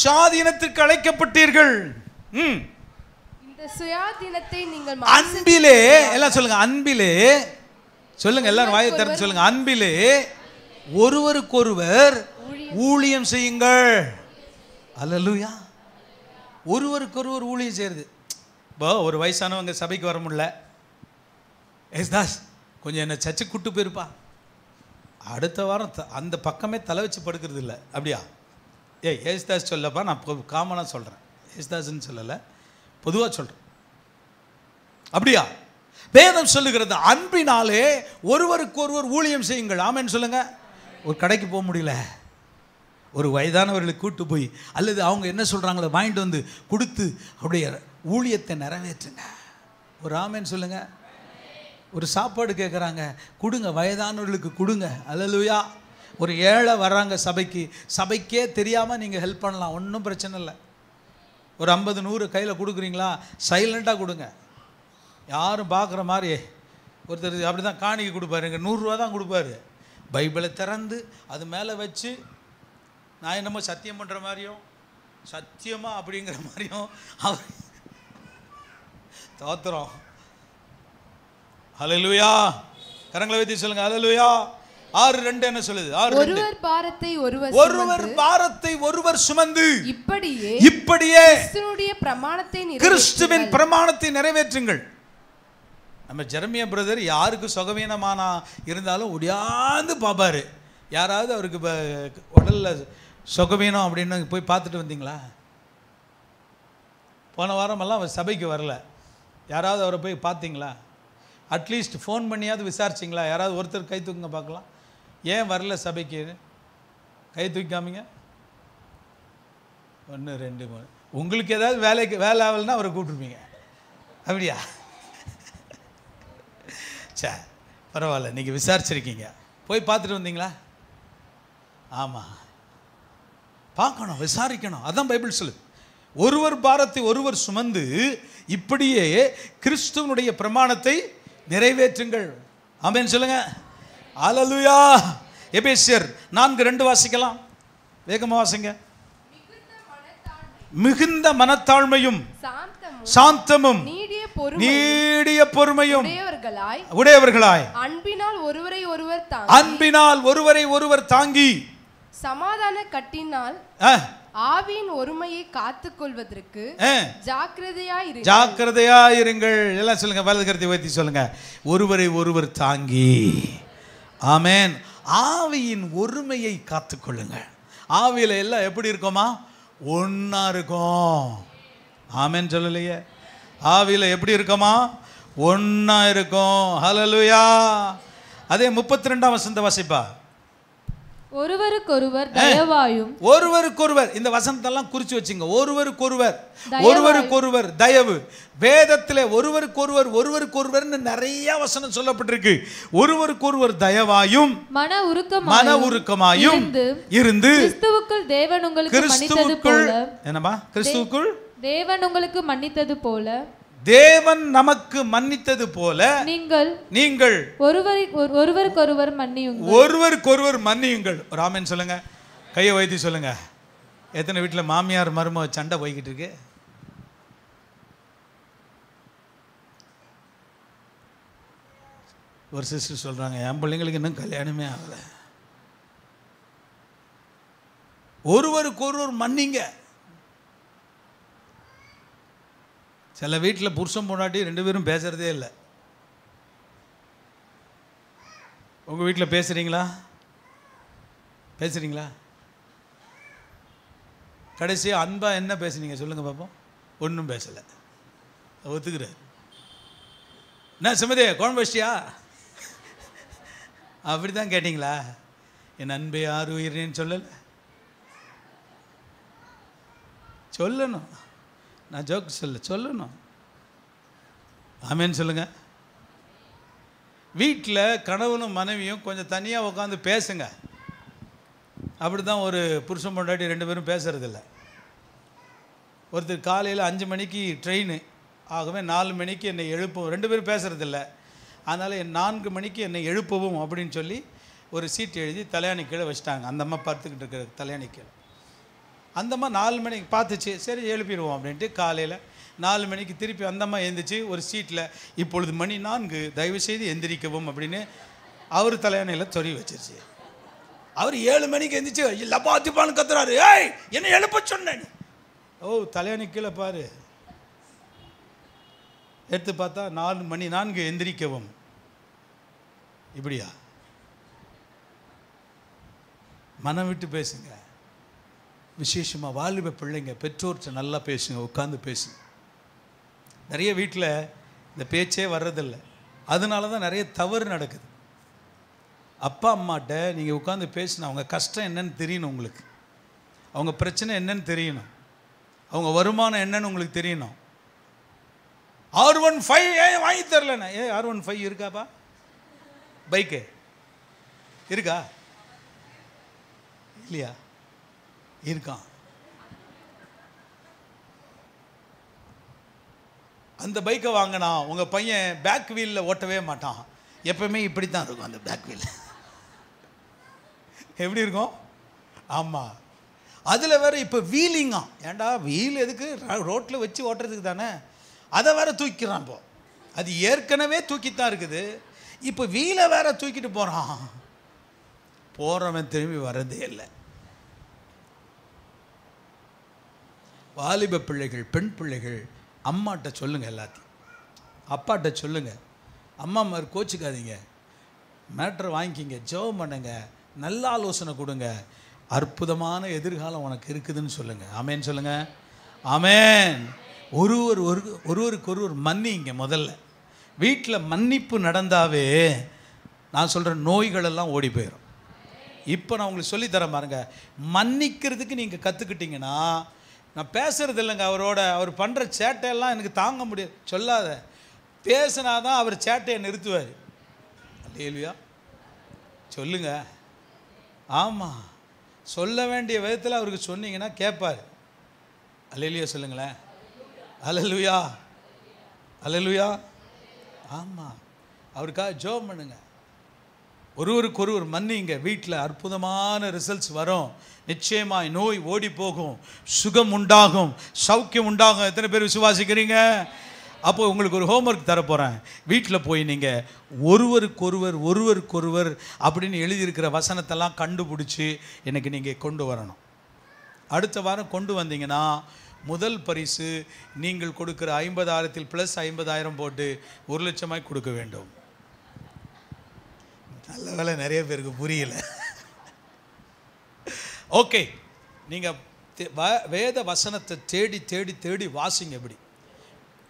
சாதீனத்திற்கு அழைக்கப்பட்டீர்கள்.
இந்த சுயாதீனத்தை நீங்கள்
அன்பிலே, எல்லாம் சொல்லுங்க, அன்பிலே சொல்லுங்க, எல்லாரும் வாயை திறந்து சொல்லுங்க, அன்பிலே ஒருவருக்கொருவர் ஊழியம் செய்யுங்கள். அல்லேலூயா. ஒருவருக்கொருவர் ஊழியம் செய்யறது. இப்போ ஒரு வயசானவங்க சபைக்கு வர முடியல, ஏசுதாஸ் கொஞ்சம் என்ன சர்ச்சுக்கு கூட்டு போயிருப்பா, அடுத்த வாரம் அந்த பக்கமே தலை வச்சு படுக்கிறது இல்லை. அப்படியா? ஏசுதாஸ் சொல்லப்பா, நான் காமனாக சொல்கிறேன், ஏசுதாஸ்ன்னு சொல்லலை, பொதுவாக சொல்கிறேன். அப்படியா? வேதம் சொல்லுகிறது அன்பினாலே ஒருவருக்கு ஒருவர் ஊழியம் செய்யுங்கள். ஆமென் சொல்லுங்க. ஒரு கடைக்கு போக முடியல, ஒரு வயதானவர்களுக்கு கூட்டு போய் அல்லது அவங்க என்ன சொல்கிறாங்களோ வாங்கிட்டு வந்து கொடுத்து அப்படியே ஊழியத்தை நிறைவேற்றுங்க. ஒரு ஆமென் சொல்லுங்க. ஒரு சாப்பாடு கேட்குறாங்க, கொடுங்க, வயதானவர்களுக்கு கொடுங்க. அல்லேலூயா. ஒரு ஏழை வர்றாங்க சபைக்கு, சபைக்கே தெரியாமல் நீங்கள் ஹெல்ப் பண்ணலாம், ஒன்றும் பிரச்சனை இல்லை. ஒரு 50-100 கையில் கொடுக்குறீங்களா, சைலண்ட்டாக கொடுங்க, யாரும் பார்க்குற மாதிரி. ஒருத்தர் அப்படி தான் காணிக்கை கொடுப்பாரு, இங்கே 100 ரூபா தான் கொடுப்பாரு, பைபிளை திறந்து அது மேலே வச்சு நான் என்னமோ சத்தியம் பண்ணுற மாதிரியும் சத்தியமா அப்படிங்கிற மாதிரியும் அவர் தோத்துறோம். ஹல்லேலூயா. கரங்களை வைத்து சொல்லுங்க ஹல்லேலூயா. 6:2 என்ன சொல்லுது?
ஒருவர் பாரத்தை ஒருவர் சுமந்து இப்படியே கிறிஸ்துவின் பிரமாணத்தை நிறைவேற்றுங்கள். நம்ம ஜெரமியா பிரதர் யாருக்கு சுகவீனமானா இருந்தாலும் ஒடியாந்து பார்ப்பாரு. யாராவது அவருக்கு உடல்ல சுகவீனம் அப்படின்னு போய் பார்த்துட்டு வந்தீங்களா? போன வாரமெல்லாம் அவர் சபைக்கு வரல, யாராவது அவரை போய் பார்த்தீங்களா? அட்லீஸ்ட் ஃபோன் பண்ணியாவது விசாரிச்சிங்களா? யாராவது ஒருத்தர் கை தூக்குங்க பார்க்கலாம். ஏன் வரல சபைக்கு? கை தூக்காமீங்க. 1 2 3. உங்களுக்கு ஏதாவது வேலை ஆகலைன்னா அவரை கூப்பிட்டுருப்பீங்க. அப்படியா? சரி, பரவாயில்ல, நீங்கள் விசாரிச்சிருக்கீங்க. போய் பார்த்துட்டு வந்தீங்களா? ஆமாம், பார்க்கணும், விசாரிக்கணும். அதான் பைபிள் சொல்லுது. ஒருவர் பாரத்தை ஒருவர் சுமந்து இப்படியே கிறிஸ்துவனுடைய பிரமாணத்தை நிறைவேற்றுங்கள். ஆமென் சொல்லுங்க. அல்லேலூயா. எபேசியர் 4:2 வாசிக்கலாம், வேகமாக வாசிங்க. மிகுந்த மனத்தாழ்மையும் சாந்தமும் நீடிய பொறுமையும் உடையவர்களாய் அன்பினால் ஒருவரை ஒருவர் தாங்கி சமாதான கட்டினால் ஆவியின் ஒருமையை காத்துக் கொள்வதற்கு
ஜாக்கிரதையாயிருங்கள். எல்லாம் சொல்லுங்க, வலது கரத்தை உயர்த்தி சொல்லுங்க, ஒருவரை ஒருவர் தாங்கி. ஆமென். ஆவியின் ஒருமையை காத்துக்கொள்ளுங்க. ஆவியில எல்லாம் எப்படி இருக்கோமா? ஒன்னா இருக்கும். ஆமென் சொல்லலையே? ஆவியில எப்படி இருக்கோமா? ஒன்னா இருக்கும். ஹல்லேலூயா. அதே 32ஆம் வசனத்தை வாசிப்பா.
ஒருவருக்கொருவர் தயவாயும்.
ஒருவருக்கொருவர், இந்த வசனத்தெல்லாம் குறிச்சு வச்சுங்க. ஒருவருக்கொருவர் தயவு. வேதத்திலே ஒருவருக்கொருவர்னு நிறைய வசனம் சொல்லப்பட்டிருக்கு. ஒருவருக்கொருவர் தயவாயும் மன உருக்கமாயும் இருந்து
கிறிஸ்துவுக்குள் தேவன் உங்களுக்கு மன்னித்தது போல.
என்னமா? கிறிஸ்துவுக்குள்
தேவன் உங்களுக்கு மன்னித்தது போல,
தேவன் நமக்கு மன்னித்தது போல நீங்கள்
ஒருவருக்கொருவர் மன்னியுங்கள்.
ஒருவருக்கொருவர் மன்னியுங்கள். ஒரு ஆமென் சொல்லுங்க. கையை வைத்து சொல்லுங்க. எத்தனை வீட்டில் மாமியார் மருமக சண்டை போய்கிட்டு இருக்கு? ஒரு சிஸ்டர் சொல்றாங்க, என் பிள்ளைங்களுக்கு இன்னும் கல்யாணமே ஆகல. ஒருவருக்கொருவர் மன்னிங்க. சில வீட்டில் புருஷன் பொண்டாட்டி 2 பேரும் பேசுறதே இல்லை. உங்கள் வீட்டில் பேசுகிறீங்களா? கடைசியாக அன்பா என்ன பேசுனீங்க சொல்லுங்க பார்ப்போம். ஒன்றும் பேசலை. ஒத்துக்கிறார். என்ன சுமதே, குழம்பு வச்சியா? அப்படி தான் கேட்டிங்களா? என் அன்பே ஆறு உயிரினேன்னு சொல்லணும். நான் ஜோக் சொல்லணும். ஆமென் சொல்லுங்க. வீட்டில் கணவனும் மனைவியும் கொஞ்சம் தனியாக உட்காந்து பேசுங்க. அப்படி தான் ஒரு புருஷன் பொண்டாட்டி 2 பேரும் பேசுறதில்ல. ஒருத்தர் காலையில் 5 மணிக்கு ட்ரெயின், ஆகவே 4 மணிக்கு என்னை எழுப்பவும். 2 பேரும் பேசுறதில்ல. அதனால் 4 மணிக்கு என்னை எழுப்பவும் அப்படின்னு சொல்லி ஒரு சீட் எழுதி தலையாணி கீழே வச்சுட்டாங்க. அந்த அம்மா பார்த்துக்கிட்டு இருக்கிற தலையாணி கீழே. அந்த அம்மா 4 மணிக்கு பார்த்துச்சு, சரி எழுப்பிடுவோம் அப்படின்ட்டு காலையில்
4 மணிக்கு திருப்பி அந்த அம்மா எழுந்திரிச்சு ஒரு சீட்டில் இப்பொழுது மணி 4 தயவுசெய்து எந்திரிக்கவும் அப்படின்னு அவர் தலையணையில் சொறி வச்சிருச்சு. அவர் 7 மணிக்கு எழுந்திரிச்சு லபாத்திப்பான்னு கத்துறாரு, ஏய் என்ன எழுப்ப சொன்னேன். ஓ தலையணை கீழே பாரு, எடுத்து பார்த்தா 4 மணி 4 எந்திரிக்கவும். இப்படியா? மனம் விட்டு பேசுங்க. விசேஷமாக வாலிப பிள்ளைங்க பெற்றோர்கிட்ட நல்லா பேசுங்க, உட்காந்து பேசுங்க. நிறைய வீட்டில் இந்த பேச்சே வர்றதில்லை, அதனால தான் நிறைய தவறு நடக்குது. அப்பா அம்மாட்ட நீங்கள் உட்காந்து பேசினா அவங்க கஷ்டம் என்னன்னு தெரியணும், உங்களுக்கு அவங்க பிரச்சனை என்னன்னு தெரியணும், அவங்க வருமானம் என்னன்னு உங்களுக்கு தெரியணும். R15 ஏன் வாங்கி தரலண்ணா? R15 இருக்காப்பா? பைக்கு இருக்கா இல்லையா? இருக்கான். அந்த பைக்கை வாங்கினா உங்கள் பையன் பேக் வீலில் ஓட்டவே மாட்டான். எப்பவுமே இப்படி தான் இருக்கும் அந்த பேக் வீல். எப்படி இருக்கும்? ஆமாம். அதில் வேறு இப்போ வீலிங்கா. ஏண்டா வீல் எதுக்கு? ரோட்டில் வச்சு ஓட்டுறதுக்கு தானே. அதை வேற தூக்கிறான். இப்போ அது ஏற்கனவே தூக்கித்தான் இருக்குது, இப்போ வீலை வேற தூக்கிட்டு போகிறான். போகிறவன் திரும்பி வர்றதே இல்லை. வாலிப பிள்ளைகள், பெண் பிள்ளைகள் அம்மாட்ட சொல்லுங்கள், எல்லாத்தையும் அப்பாட்ட சொல்லுங்கள். அம்மாமார் கோச்சிக்காதீங்க, மேட்ரை வாங்கிக்கிங்க, ஜெபம் பண்ணுங்க, நல்ல ஆலோசனை கொடுங்க. அற்புதமான எதிர்காலம் உனக்கு இருக்குதுன்னு சொல்லுங்கள். ஆமேன் சொல்லுங்கள். ஆமேன். ஒருவருக்கு ஒருவர் மன்னிங்க. முதல்ல வீட்டில் மன்னிப்பு நடந்தாவே நான் சொல்கிற நோய்களெல்லாம் ஓடி போயிடும். இப்போ நான் உங்களுக்கு சொல்லித்தரேன் பாருங்க. மன்னிக்கிறதுக்கு நீங்கள் கற்றுக்கிட்டீங்கன்னா, நான் பேசுறது இல்லைங்க அவரோட, அவர் பண்ணுற சேட்டையெல்லாம் எனக்கு தாங்க முடியாது. சொல்லாத, பேசினாதான் அவர் சேட்டையை நிறுத்துவார். அல்லேலூயா சொல்லுங்க. ஆமாம், சொல்ல வேண்டிய விதத்தில் அவருக்கு சொன்னீங்கன்னா கேட்பார். அல்லேலூயா சொல்லுங்களேன். அல்லேலூயா, அல்லேலூயா. ஆமாம், அவருக்காக ஜெபம் பண்ணுங்க. ஒருவருக்கு ஒருவர் மன்னிங்க. வீட்டில் அற்புதமான ரிசல்ட்ஸ் வரும். நிச்சயமாய் நோய் ஓடி போகும், சுகம் உண்டாகும், சௌக்கியம் உண்டாகும். எத்தனை பேர் விசுவாசிக்கிறீங்க? அப்போ உங்களுக்கு ஒரு ஹோம்ஒர்க் தரப்போகிறேன். வீட்டில் போய் நீங்கள் ஒருவருக்கொருவர் அப்படின்னு எழுதியிருக்கிற வசனத்தெல்லாம் கண்டுபிடிச்சி எனக்கு நீங்கள் கொண்டு வரணும். அடுத்த வாரம் கொண்டு வந்தீங்கன்னா முதல் பரிசு நீங்கள் கொடுக்குற 50,000 + 50,000 போட்டு 1,00,000 கொடுக்க வேண்டும். நல்ல வேலை நிறைய பேருக்கு புரியல. ஓகே, நீங்கள் வேத வசனத்தை தேடி தேடி தேடி வாசிங்க. எப்படி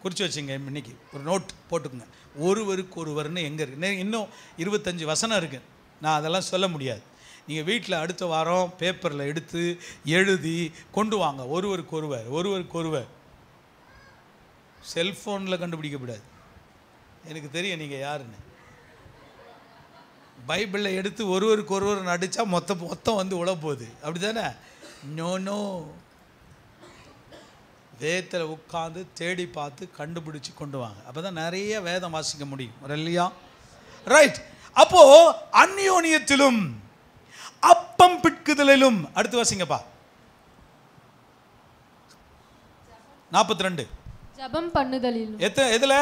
குறித்து வச்சுங்க. இன்னைக்கு ஒரு நோட் போட்டுக்குங்க. ஒருவருக்கு ஒருவர்னு எங்கே இருக்குது? இன்னும் 25 வசனம் இருக்குது. நான் அதெல்லாம் சொல்ல முடியாது. நீங்கள் வீட்டில் அடுத்த வாரம் பேப்பரில் எடுத்து எழுதி கொண்டு வாங்க. ஒருவருக்கு ஒருவர். செல்ஃபோனில் கண்டுபிடிக்கப்படாது. எனக்கு தெரியும் நீங்கள் யாருன்னு. பைபிளில் எடுத்து ஒருவருக்கு ஒருவர் நடித்தா மொத்தம் வந்து உழப்போகுது. அப்படி தானே? நோ, வேதத்தில் உட்காந்து தேடி பார்த்து கண்டுபிடிச்சி கொண்டு வாங்க. அப்போ தான் நிறைய வேதம் வாசிக்க முடியும். இல்லையா? ரைட். அப்போது அந்யோன்யத்திலும் அப்பம் பிட்குதலிலும். அடுத்து வாசிங்கப்பா. 42.
ஜெபம் பண்ணுதலிலும்.
எதுல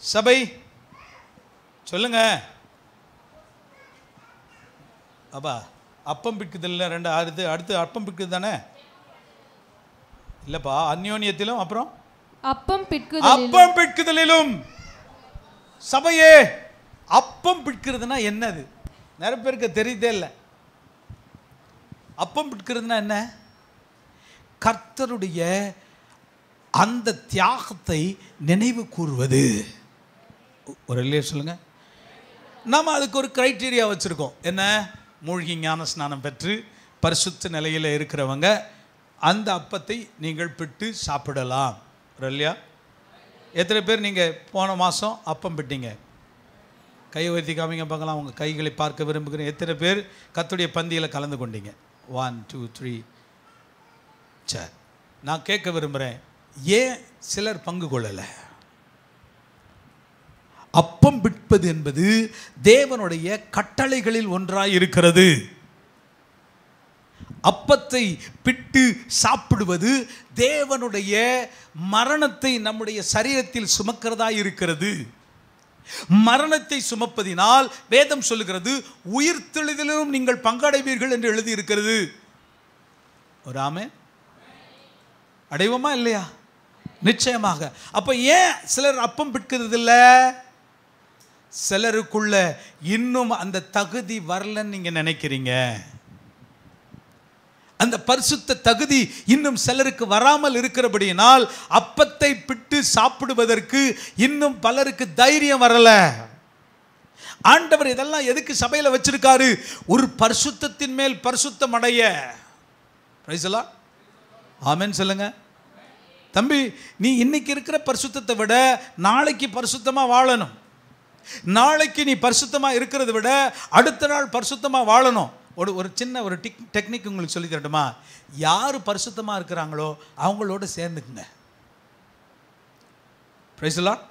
சபை சொல்லுங்க. அப்பா அப்பம் பிட்குதல் 2. அடுத்து அப்பம் பிட்குது தானே? இல்லப்பா, அந்யோன்யத்திலும் அப்புறம்
அப்பம்
பிட்குதலிலும். சபையே, அப்பம் பிட்கிறதுனா என்னது? நிறைய பேருக்கு தெரியுதே இல்லை. அப்பம் பிட்கிறதுனா என்ன? கர்த்தருடைய அந்த தியாகத்தை நினைவு கூறுவது. ஒரு இல்லையா சொல்லுங்க. நம்ம அதுக்கு ஒரு கிரைட்டீரியா வச்சுருக்கோம். என்ன? மூழ்கி ஞான ஸ்நானம் பெற்று பரிசுத்த நிலையில் இருக்கிறவங்க அந்த அப்பத்தை நீங்கள் பிட்டு சாப்பிடலாம். இல்லையா? எத்தனை பேர் நீங்கள் போன மாதம் அப்பம் பிட்டீங்க? கை உயர்த்தி காமிங்க பார்க்கலாம். உங்கள் கைகளை பார்க்க விரும்புகிறேன். எத்தனை பேர் கர்த்தருடைய பந்தியில் கலந்து கொண்டீங்க? 1 2 3. சரி, நான் கேட்க விரும்புகிறேன், ஏன் சிலர் பங்கு கொள்ளலை? அப்பம் பிட்பது என்பது தேவனுடைய கட்டளைகளில் ஒன்றாய் இருக்கிறது. அப்பத்தை பிட்டு சாப்பிடுவது தேவனுடைய மரணத்தை நம்முடைய சரீரத்தில் சுமக்கிறதா இருக்கிறது. மரணத்தை சுமப்பதினால் வேதம் சொல்லுகிறது உயிர்த்தெழுதலிலும் நீங்கள் பங்கடைவீர்கள் என்று எழுதி இருக்கிறது. ஒரு ஆமென் அடைவோமா இல்லையா? நிச்சயமாக. அப்ப ஏன் சிலர் அப்பம் பிட்கிறது இல்லை? சிலருக்குள்ள இன்னும் அந்த தகுதி வரலன்னு நீங்க நினைக்கிறீங்க. அந்த பரிசுத்த தகுதி இன்னும் சிலருக்கு வராமல் இருக்கிறபடியினால் அப்பத்தை பிட்டு சாப்பிடுவதற்கு இன்னும் பலருக்கு தைரியம் வரல. ஆண்டவர் இதெல்லாம் எதுக்கு சபையில வச்சிருக்காரு? ஒரு பரிசுத்தத்தின் மேல் பரிசுத்தம் அடைய. Price the Lord. ஆமென் சொல்லுங்க. தம்பி, நீ இன்னைக்கு இருக்கிற பரிசுத்தத்தை விட நாளைக்கு பரிசுத்தமா வாழணும். நாளைக்கு நீ பரிசுத்தமா இருக்கிறத விட அடுத்த நாள் பரிசுத்தமா வாழணும். ஒரு சின்ன ஒரு டெக்னிக் உங்களுக்கு சொல்லி தரட்டுமா? யார் பரிசுத்தமாக இருக்கிறாங்களோ அவங்களோட சேர்ந்துக்குங்க. Price the Lord.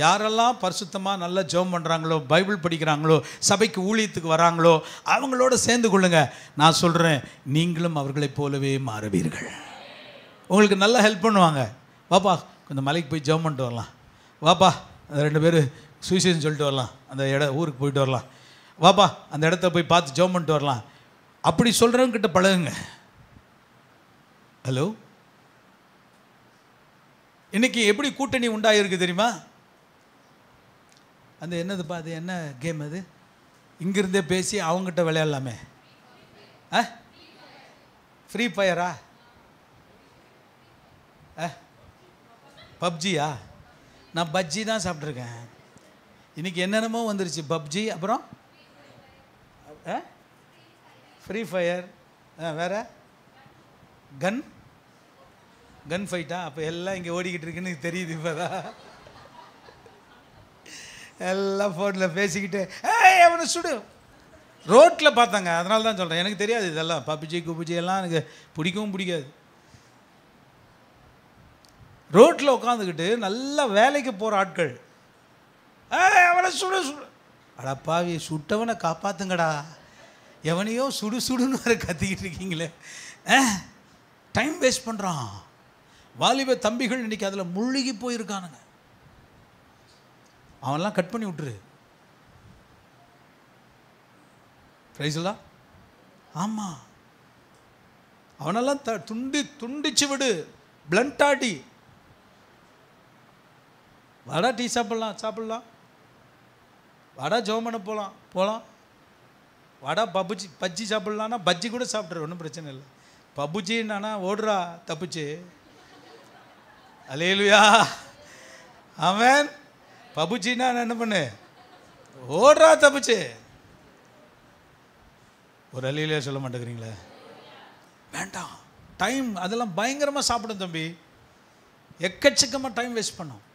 யாரெல்லாம் பரிசுத்தமாக நல்லா ஜெபம் பண்ணுறாங்களோ, பைபிள் படிக்கிறாங்களோ, சபைக்கு ஊழியத்துக்கு வராங்களோ அவங்களோட சேர்ந்து கொள்ளுங்க. நான் சொல்கிறேன், நீங்களும் அவர்களைப் போலவே மாறுவீர்கள். உங்களுக்கு நல்லா ஹெல்ப் பண்ணுவாங்க. வாப்பா கொஞ்சம் மலைக்கு போய் ஜெபம் பண்ணிட்டு வரலாம், வாப்பா அந்த 2 பேர் சுவிசேஷம் சொல்லிட்டு வரலாம், அந்த ஊருக்கு போயிட்டு வரலாம், வாப்பா அந்த இடத்த போய் பார்த்து ஜெபம் பண்ணிட்டு வரலாம். அப்படி சொல்கிறவங்க கிட்ட பழகுங்க. ஹலோ, இன்னைக்கு எப்படி கூட்டணி உண்டாயிருக்கு தெரியுமா? அந்த என்னதுப்பா, அது என்ன கேம் அது? இங்கிருந்தே பேசி அவங்ககிட்ட விளையாடலாமே. ஃப்ரீ ஃபயரா? பப்ஜியா? நான் பஜ்ஜி தான் சாப்பிட்ருக்கேன். இன்னைக்கு என்னென்னமோ வந்துருச்சு. பப்ஜி, அப்புறம் ஃப்ரீ ஃபயர், வேற கன் ஃபைட்டா? அப்போ எல்லாம் இங்கே ஓடிக்கிட்டு இருக்குன்னு தெரியுது. இப்போதான் எல்லாம் ஃபோனில் பேசிக்கிட்டு அவனை சுடு ரோட்டில் பார்த்தாங்க. அதனால தான் சொல்கிறேன், எனக்கு தெரியாது இதெல்லாம். பப்ஜி குபுஜி எல்லாம் எனக்கு பிடிக்கவும் பிடிக்காது. ரோட்டில் உட்காந்துக்கிட்டு நல்லா வேலைக்கு போகிற ஆட்கள் அவனை சுடு சுடு. அடப்பாவி, சுட்டவனை காப்பாற்றுங்கடா, எவனையோ சுடு சுடுன்னு வர கத்திக்கிட்டு இருக்கீங்களே. டைம் வேஸ்ட் பண்ணுறான். வாலிப தம்பிகள் இன்றைக்கி அதில் முழுகி போயிருக்கானுங்க. அவன்லாம் கட் பண்ணி விட்டுரு. Price the Lord. ஆமாம், அவனெல்லாம் துண்டிச்சு விடு. பிளண்டாடி வாடா, டீ சாப்பிடலாம், வாடா ஜெபம் பண்ண போகலாம், வாடா பஜ்ஜி சாப்பிட்லான்னா பஜ்ஜி கூட சாப்பிட்ரு, ஒன்றும் பிரச்சனை இல்லை. பபுஜின்னா ஓடுறா தப்பிச்சு. அல்லேலூயா, ஆமென். பபுஜின்னா என்ன பண்ணு, ஓடுறா தப்பிச்சு. ஒரு அல்லேலூயா சொல்ல மாட்டேங்கிறீங்களே? வேண்டாம். டைம் அதெல்லாம் பயங்கரமாக சாப்பிடும் தம்பி. எக்கச்சக்கமாக டைம் வேஸ்ட் பண்ணும்.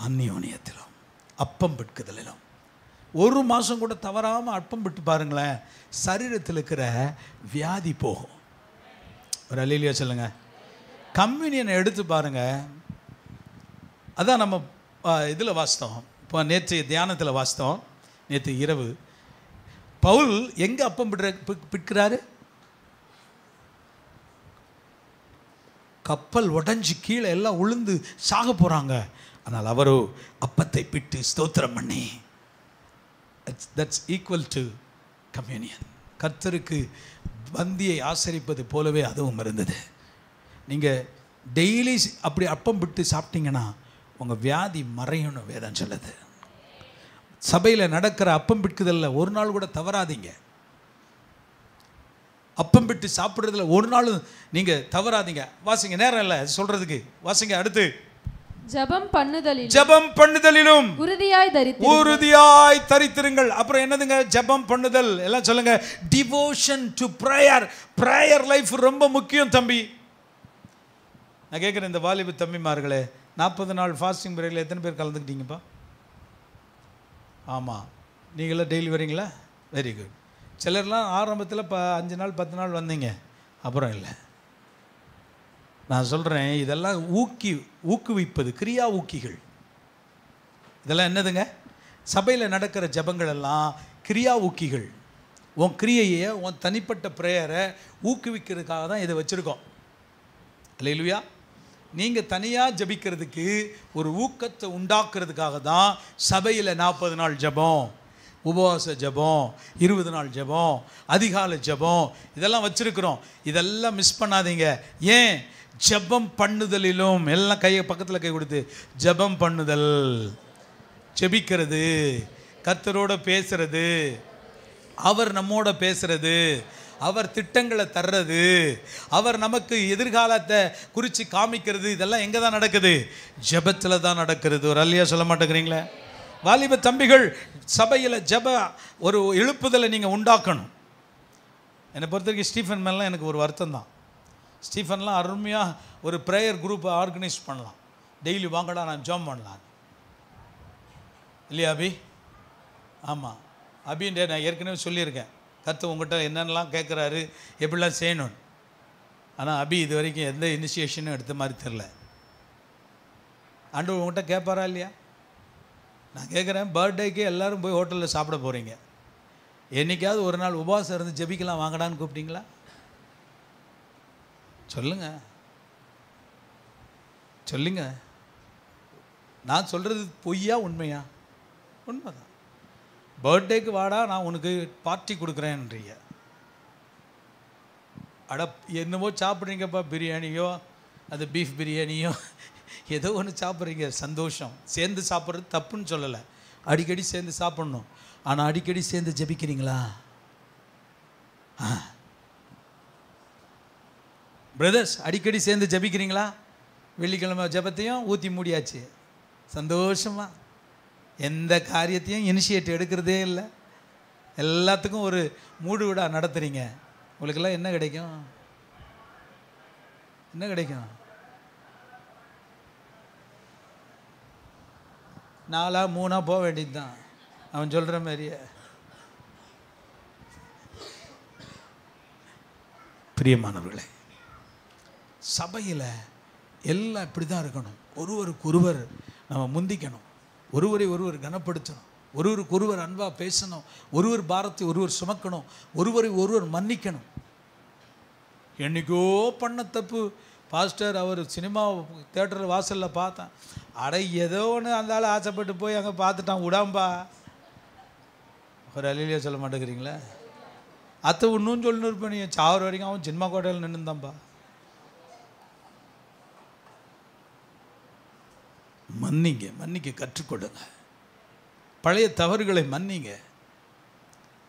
அந்நியோனியத்திலும் அப்பம் பிட்குதலிலும் 1 மாதம் கூட தவறாமல் அப்பம் பிட்டு பாருங்களேன், சரீரத்தில் இருக்கிற வியாதி போகும். ஒரு அல்லேலூயா சொல்லுங்க. கம்யூனியனை எடுத்து பாருங்க. அதான் நம்ம இதில் வாசித்தோம், இப்போ நேற்று தியானத்தில் வாசித்தோம். நேற்று இரவு பவுல் எங்கே அப்பம் பிட்கிறாரு? கப்பல் உடஞ்சி கீழே எல்லாம் உளுந்து சாக போகிறாங்க. ஆனால் அவரோ அப்பத்தை பிட்டு ஸ்தோத்திரம் பண்ணி, தட்ஸ் ஈக்குவல் டு கம்யூனியன். கர்த்தருக்கு பந்தியை ஆசரிப்பது போலவே அதுவும் இருந்தது. நீங்கள் டெய்லி அப்படி அப்பம் பிட்டு சாப்பிட்டீங்கன்னா உங்கள் வியாதி மறையணும் வேதம் சொல்லுது. சபையில் நடக்கிற அப்பம் பிட்குதலில் ஒரு நாள் கூட தவறாதீங்க. அப்பம் பிட்டு சாப்பிட்றதுல ஒரு நாளும் நீங்கள் தவறாதீங்க. வாசிங்க, நேரம் இல்லை சொல்கிறதுக்கு. வாசிங்க அடுத்து.
ஜெபம்
பண்ணுதலிலும்
உறுதியாய்
தரித்திருங்கள். அப்புறம் என்னதுங்க? ஜெபம் பண்ணுதல். எல்லாம் சொல்லுங்க. Devotion to prayer. Prayer life ரொம்ப முக்கியம் தம்பி. நான் கேட்குறேன், இந்த வாலிப தம்பிமார்களே, 40 நாள் ஃபாஸ்டிங் பிரேயரில் எத்தனை பேர் கலந்துக்கிட்டீங்கப்பா? ஆமாம், நீங்களாம் டெய்லி வரீங்களா? Very good. சிலர்லாம் ஆரம்பத்தில் 5 நாள் 10 நாள் வந்தீங்க, அப்புறம் இல்லை. நான் சொல்கிறேன், இதெல்லாம் ஊக்குவிப்பது கிரியா ஊக்கிகள். இதெல்லாம் என்னதுங்க? சபையில் நடக்கிற ஜபங்கள் எல்லாம் கிரியா ஊக்கிகள். உன் கிரியையை, உன் தனிப்பட்ட ப்ரேயரை ஊக்குவிக்கிறதுக்காக தான் இதை வச்சுருக்கோம். அல்லேலூயா. நீங்கள் தனியாக ஜபிக்கிறதுக்கு ஒரு ஊக்கத்தை உண்டாக்குறதுக்காக தான் சபையில் 40 நாள் ஜபம், உபவாச ஜபம், 20 நாள் ஜபம், அதிகாலை ஜபம் இதெல்லாம் வச்சுருக்குறோம். இதெல்லாம் மிஸ் பண்ணாதீங்க. ஏன்? ஜபம் பண்ணுதலிலும், எல்லாம் கையை பக்கத்தில் கை கொடுத்து, ஜபம் பண்ணுதல், ஜெபிக்கிறது, கர்த்தரோட பேசுறது, அவர் நம்மோட பேசுறது, அவர் திட்டங்களை தர்றது, அவர் நமக்கு எதிர்காலத்தை குறித்து காமிக்கிறது, இதெல்லாம் எங்கே தான் நடக்குது? ஜபத்தில் தான் நடக்கிறது. ஒரு அல்லையா சொல்ல மாட்டேங்கிறீங்களே? வாலிப தம்பிகள், சபையில் ஜப ஒரு எழுப்புதலை நீங்கள் உண்டாக்கணும். என்னை பொறுத்த வரைக்கும் ஸ்டீஃபன் மேலாம் எனக்கு ஒரு வருத்தம் தான். ஸ்டீஃபன்லாம் அருமையாக ஒரு ப்ரேயர் குரூப்பை ஆர்கனைஸ் பண்ணலாம். டெய்லி வாங்கடா நான் ஜாம் பண்ணலாம், இல்லையா அபி? ஆமாம், அபின்ட்டு நான் ஏற்கனவே சொல்லியிருக்கேன், கர்த்தர் உங்கள்கிட்ட என்னென்னலாம் கேட்குறாரு, எப்படிலாம் செய்யணும். ஆனால் அபி இது வரைக்கும் எந்த இனிஷியேஷனும் எடுத்த மாதிரி தெரில. ஆண்டவர் உங்கள்கிட்ட கேட்பாரா இல்லையா? நான் கேட்குறேன், பர்த்டேக்கே எல்லோரும் போய் ஹோட்டலில் சாப்பிட போகிறீங்க, என்றைக்காவது ஒரு நாள் உபவாசம் இருந்து ஜெபிக்கலாம் வாங்கடான்னு கூப்பிட்டீங்களா? சொல்லுங்க. நான் சொல்கிறது பொய்யா உண்மையா? உண்மைதான். பர்த்டேக்கு வாடா நான் உனக்கு பார்ட்டி கொடுக்குறேன்றீங்க. அட என்னவோ சாப்பிட்றீங்கப்பா, பிரியாணியோ அது பீஃப் பிரியாணியோ ஏதோ ஒன்று சாப்பிட்றீங்க, சந்தோஷம். சேர்ந்து சாப்பிட்றது தப்புன்னு சொல்லலை, அடிக்கடி சேர்ந்து சாப்பிட்ணும். ஆனால் அடிக்கடி சேர்ந்து ஜெபிக்கிறீங்களா? பிரதர்ஸ், அடிக்கடி சேர்ந்து ஜெபிக்கிறீங்களா? வெள்ளிக்கிழமை ஜெபத்தையும் ஊற்றி மூடியாச்சு, சந்தோஷமா எந்த காரியத்தையும் இனிஷியேட் எடுக்கிறதே இல்லை, எல்லாத்துக்கும் ஒரு மூடு விடா நடத்துகிறீங்க. உங்களுக்கெல்லாம் என்ன கிடைக்கும்? என்ன கிடைக்கும்? 4 3 போக வேண்டியது தான், அவன் சொல்கிற மாதிரியே. பிரியமானவர்களே, சபையில் எல்லாம் இப்படி தான் இருக்கணும். ஒருவருக்கு ஒருவர் நம்ம முந்திக்கணும், ஒருவரை ஒருவர் கனப்படுத்தணும், ஒருவருக்கு ஒருவர் அன்பாக பேசணும், ஒருவர் பாரத்தை ஒருவர் சுமக்கணும், ஒருவரை ஒருவர் மன்னிக்கணும். என்றைக்கோ பண்ண தப்பு பாஸ்டர் அவர் சினிமா தேட்டர் வாசலில் பார்த்தேன், அட ஏதோ ஒன்று அந்த ஆள் ஆசைப்பட்டு போய் அங்கே பார்த்துட்டான், விடாம்பா. ஒரு அழிலியா சொல்ல மாட்டேங்கிறீங்களே? அத்தை இன்னும் சொல்லணும் இருப்பேன், நீ சாவர வரைக்கும் அவன் சினிமா கோட்டையில் நின்றுந்தான்பா. மன்னிக்க கற்றுக்கொடுங்க, பழைய தவறுகளை மன்னிங்க,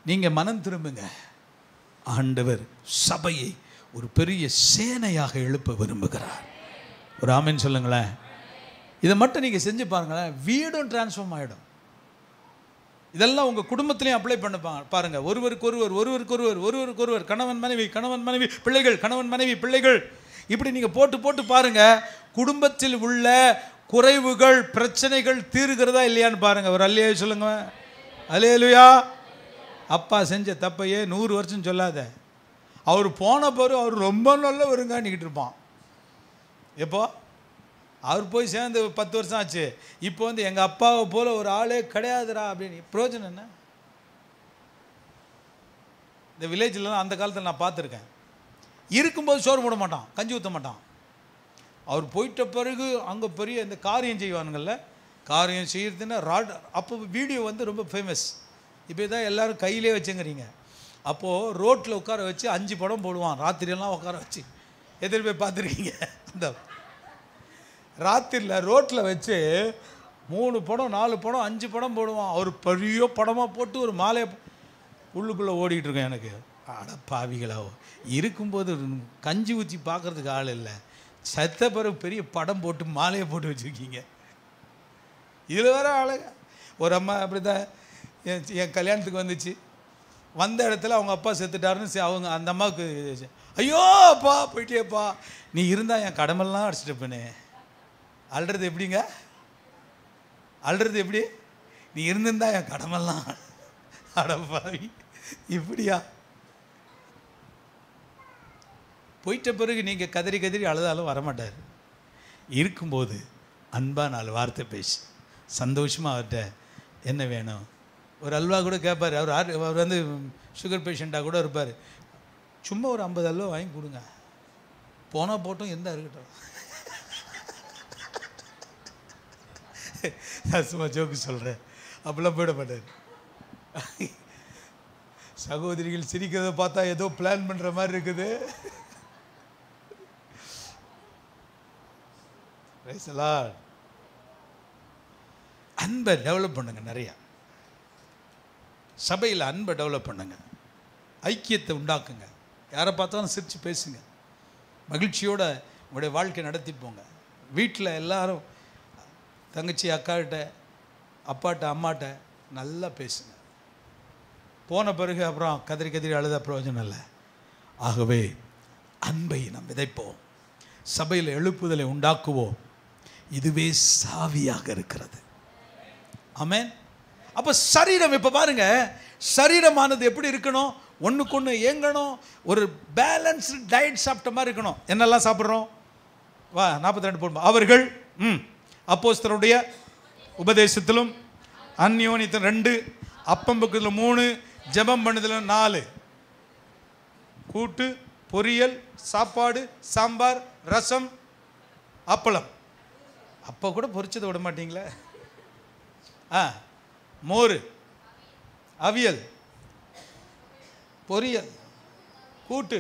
நீங்கள் மனம் திரும்புங்க. ஆண்டவர் சபையை ஒரு பெரிய சேனையாக எழுப்ப விரும்புகிறார். ஒரு ஆமென் சொல்லுங்களேன். இதை மட்டும் நீங்கள் செஞ்சு பாருங்களேன், வீடும் டிரான்ஸ்ஃபார்ம் ஆகிடும். இதெல்லாம் உங்கள் குடும்பத்திலையும் அப்ளை பண்ண பாருங்கள். ஒருவருக்கொருவர், கணவன் மனைவி பிள்ளைகள், கணவன் மனைவி பிள்ளைகள், இப்படி நீங்கள் போட்டு பாருங்கள். குடும்பத்தில் உள்ள குறைவுகள் பிரச்சனைகள் தீருகிறதா இல்லையான்னு பாருங்க. ஒரு அல்லையா சொல்லுங்க. அல்லேலூயா. அப்பா செஞ்ச தப்பையே 100 வருஷம் சொல்லாத. அவர் போன பிறகு அவர் ரொம்ப நல்லவருங்கன்னுக்கிட்டு இருப்பான். எப்போ அவர் போய் சேர்ந்து 10 வருஷம் ஆச்சு, இப்போ வந்து எங்கள் அப்பாவை போல ஒரு ஆளே கிடையாதுடா அப்படின்னு. பிரயோஜனம் என்ன? இந்த வில்லேஜில் அந்த காலத்தில் நான் பார்த்துருக்கேன், இருக்கும்போது சோறு போட மாட்டான், கஞ்சி ஊற்ற மாட்டான். அவர் போயிட்ட பிறகு அங்கே பெரிய இந்த காரியம் செய்வானுங்கள்ல, காரியம் செய்கிறதுன்னா ராட். அப்போ வீடியோ வந்து ரொம்ப ஃபேமஸ். இப்போ தான் எல்லோரும் கையிலே வச்சுங்கிறீங்க. அப்போது ரோட்டில் உட்கார வச்சு 5 படம் போடுவான், ராத்திரியெல்லாம் உட்கார வச்சு. எதிர் போய் பார்த்துருக்கீங்க? அந்த ராத்திரியில் ரோட்டில் வச்சு 3 படம் 4 படம் 5 படம் போடுவான். அவர் பெரிய படமாக போட்டு ஒரு மாலையை உள்ளுக்குள்ளே ஓடிக்கிட்டு இருக்கேன். எனக்கு அட பாவிகளாவோ, இருக்கும்போது கஞ்சி ஊற்றி பார்க்குறதுக்கு ஆள் இல்லை, சத்த பிறகு பெரிய படம் போட்டு மாலையை போட்டு வச்சுருக்கீங்க. இதில் வேறு அழகா ஒரு அம்மா அப்படி தான் என் கல்யாணத்துக்கு வந்துச்சு. வந்த இடத்துல அவங்க அப்பா செத்துட்டாருன்னு அவங்க அந்த அம்மாவுக்கு, ஐயோ அப்பா போயிட்டேப்பா, நீ இருந்தால் என் கடமெல்லாம் அடிச்சிட்டு போனே. அழுறது எப்படிங்க? அழுறது எப்படி? நீ இருந்திருந்தா என் கடமெல்லாம். அடப்பாவி, இப்படியா? போயிட்ட பிறகு நீங்கள் கதறி அழுதாலும் வரமாட்டார். இருக்கும்போது அன்பாக 4 வார்த்தை பேசி சந்தோஷமாக அவர்கிட்ட என்ன வேணும், ஒரு அல்வா கூட கேட்பார். அவர் வந்து சுகர் பேஷண்ட்டாக கூட இருப்பார். சும்மா ஒரு 50 அல்வா வாங்கி கொடுங்க, போனால் போட்டும் எந்த இருக்கட்டும். நான் சும்மா ஜோக்கு சொல்கிறேன், அப்படிலாம் போயிட மாட்டார். சகோதரிகள் சிரிக்கிறத பார்த்தா ஏதோ பிளான் பண்ணுற மாதிரி இருக்குது. அன்பை டெவலப் பண்ணுங்க, நிறையா சபையில் அன்பை டெவலப் பண்ணுங்க, ஐக்கியத்தை உண்டாக்குங்க. யாரை பார்த்தாலும் சிரித்து பேசுங்க, மகிழ்ச்சியோடு உங்களுடைய வாழ்க்கை நடத்திட்டு போங்க. வீட்டில் எல்லாரும் தங்கச்சி அக்காட்ட அப்பாட்ட அம்மாட்ட நல்லா பேசுங்க. போன பிறகு அப்புறம் கதறி கதறி அழுத பிரயோஜனம் இல்லை. ஆகவே அன்பை நாம் விதைப்போம், சபையில் எழுப்புதலை உண்டாக்குவோம். இதுவே சாவியாக இருக்கிறது. ஆமென். அப்போ சரீரம், இப்போ பாருங்க, சரீரமானது எப்படி இருக்கணும்? ஒன்றுக்கொன்று ஏங்கணும். ஒரு பேலன்ஸ்டு டயட் சாப்பிட்ட மாதிரி இருக்கணும். என்னெல்லாம் சாப்பிட்றோம்? வா 42 போடுவோம். அவர்கள் அப்போஸ்தலருடைய உபதேசத்திலும் அந்யோன்யத்திலும் 2, அப்பம் பக்கத்தில் 3, ஜெபம் பண்ணதில் 4, கூட்டு, பொரியல், சாப்பாடு, சாம்பார், ரசம், அப்பளம். அப்போ கூட பொரிச்சதை விட மாட்டீங்களே. மோர், அவியல், பொரியல், கூட்டு,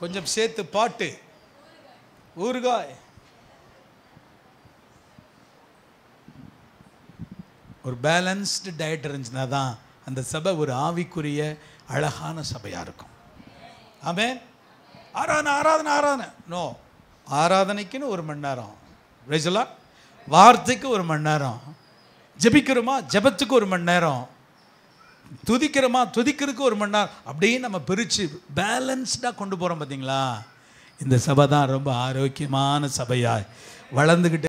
கொஞ்சம் சேர்த்து பாட்டு, ஊறுகாய். ஒரு பேலன்ஸ்டு டயட் இருந்துச்சுன்னா தான் அந்த சபை ஒரு ஆவிக்குரிய அழகான சபையாக இருக்கும். ஆமென். ஆராதனை ஆராதனை ஆராதனை நோ, ஆராதனைக்குன்னு 1 மணி நேரம், ரைசலா வார்த்தைக்கு 1 மணி நேரம், ஜெபிக்கிறோமா ஜெபத்துக்கு 1 மணி நேரம், துதிக்கிறோமா துதிக்கிறதுக்கு 1 மணி நேரம், அப்படியே நம்ம பிரித்து பேலன்ஸ்டாக கொண்டு போகிறோம். பார்த்தீங்களா? இந்த சபை தான் ரொம்ப ஆரோக்கியமான சபையாய் வளர்ந்துக்கிட்டே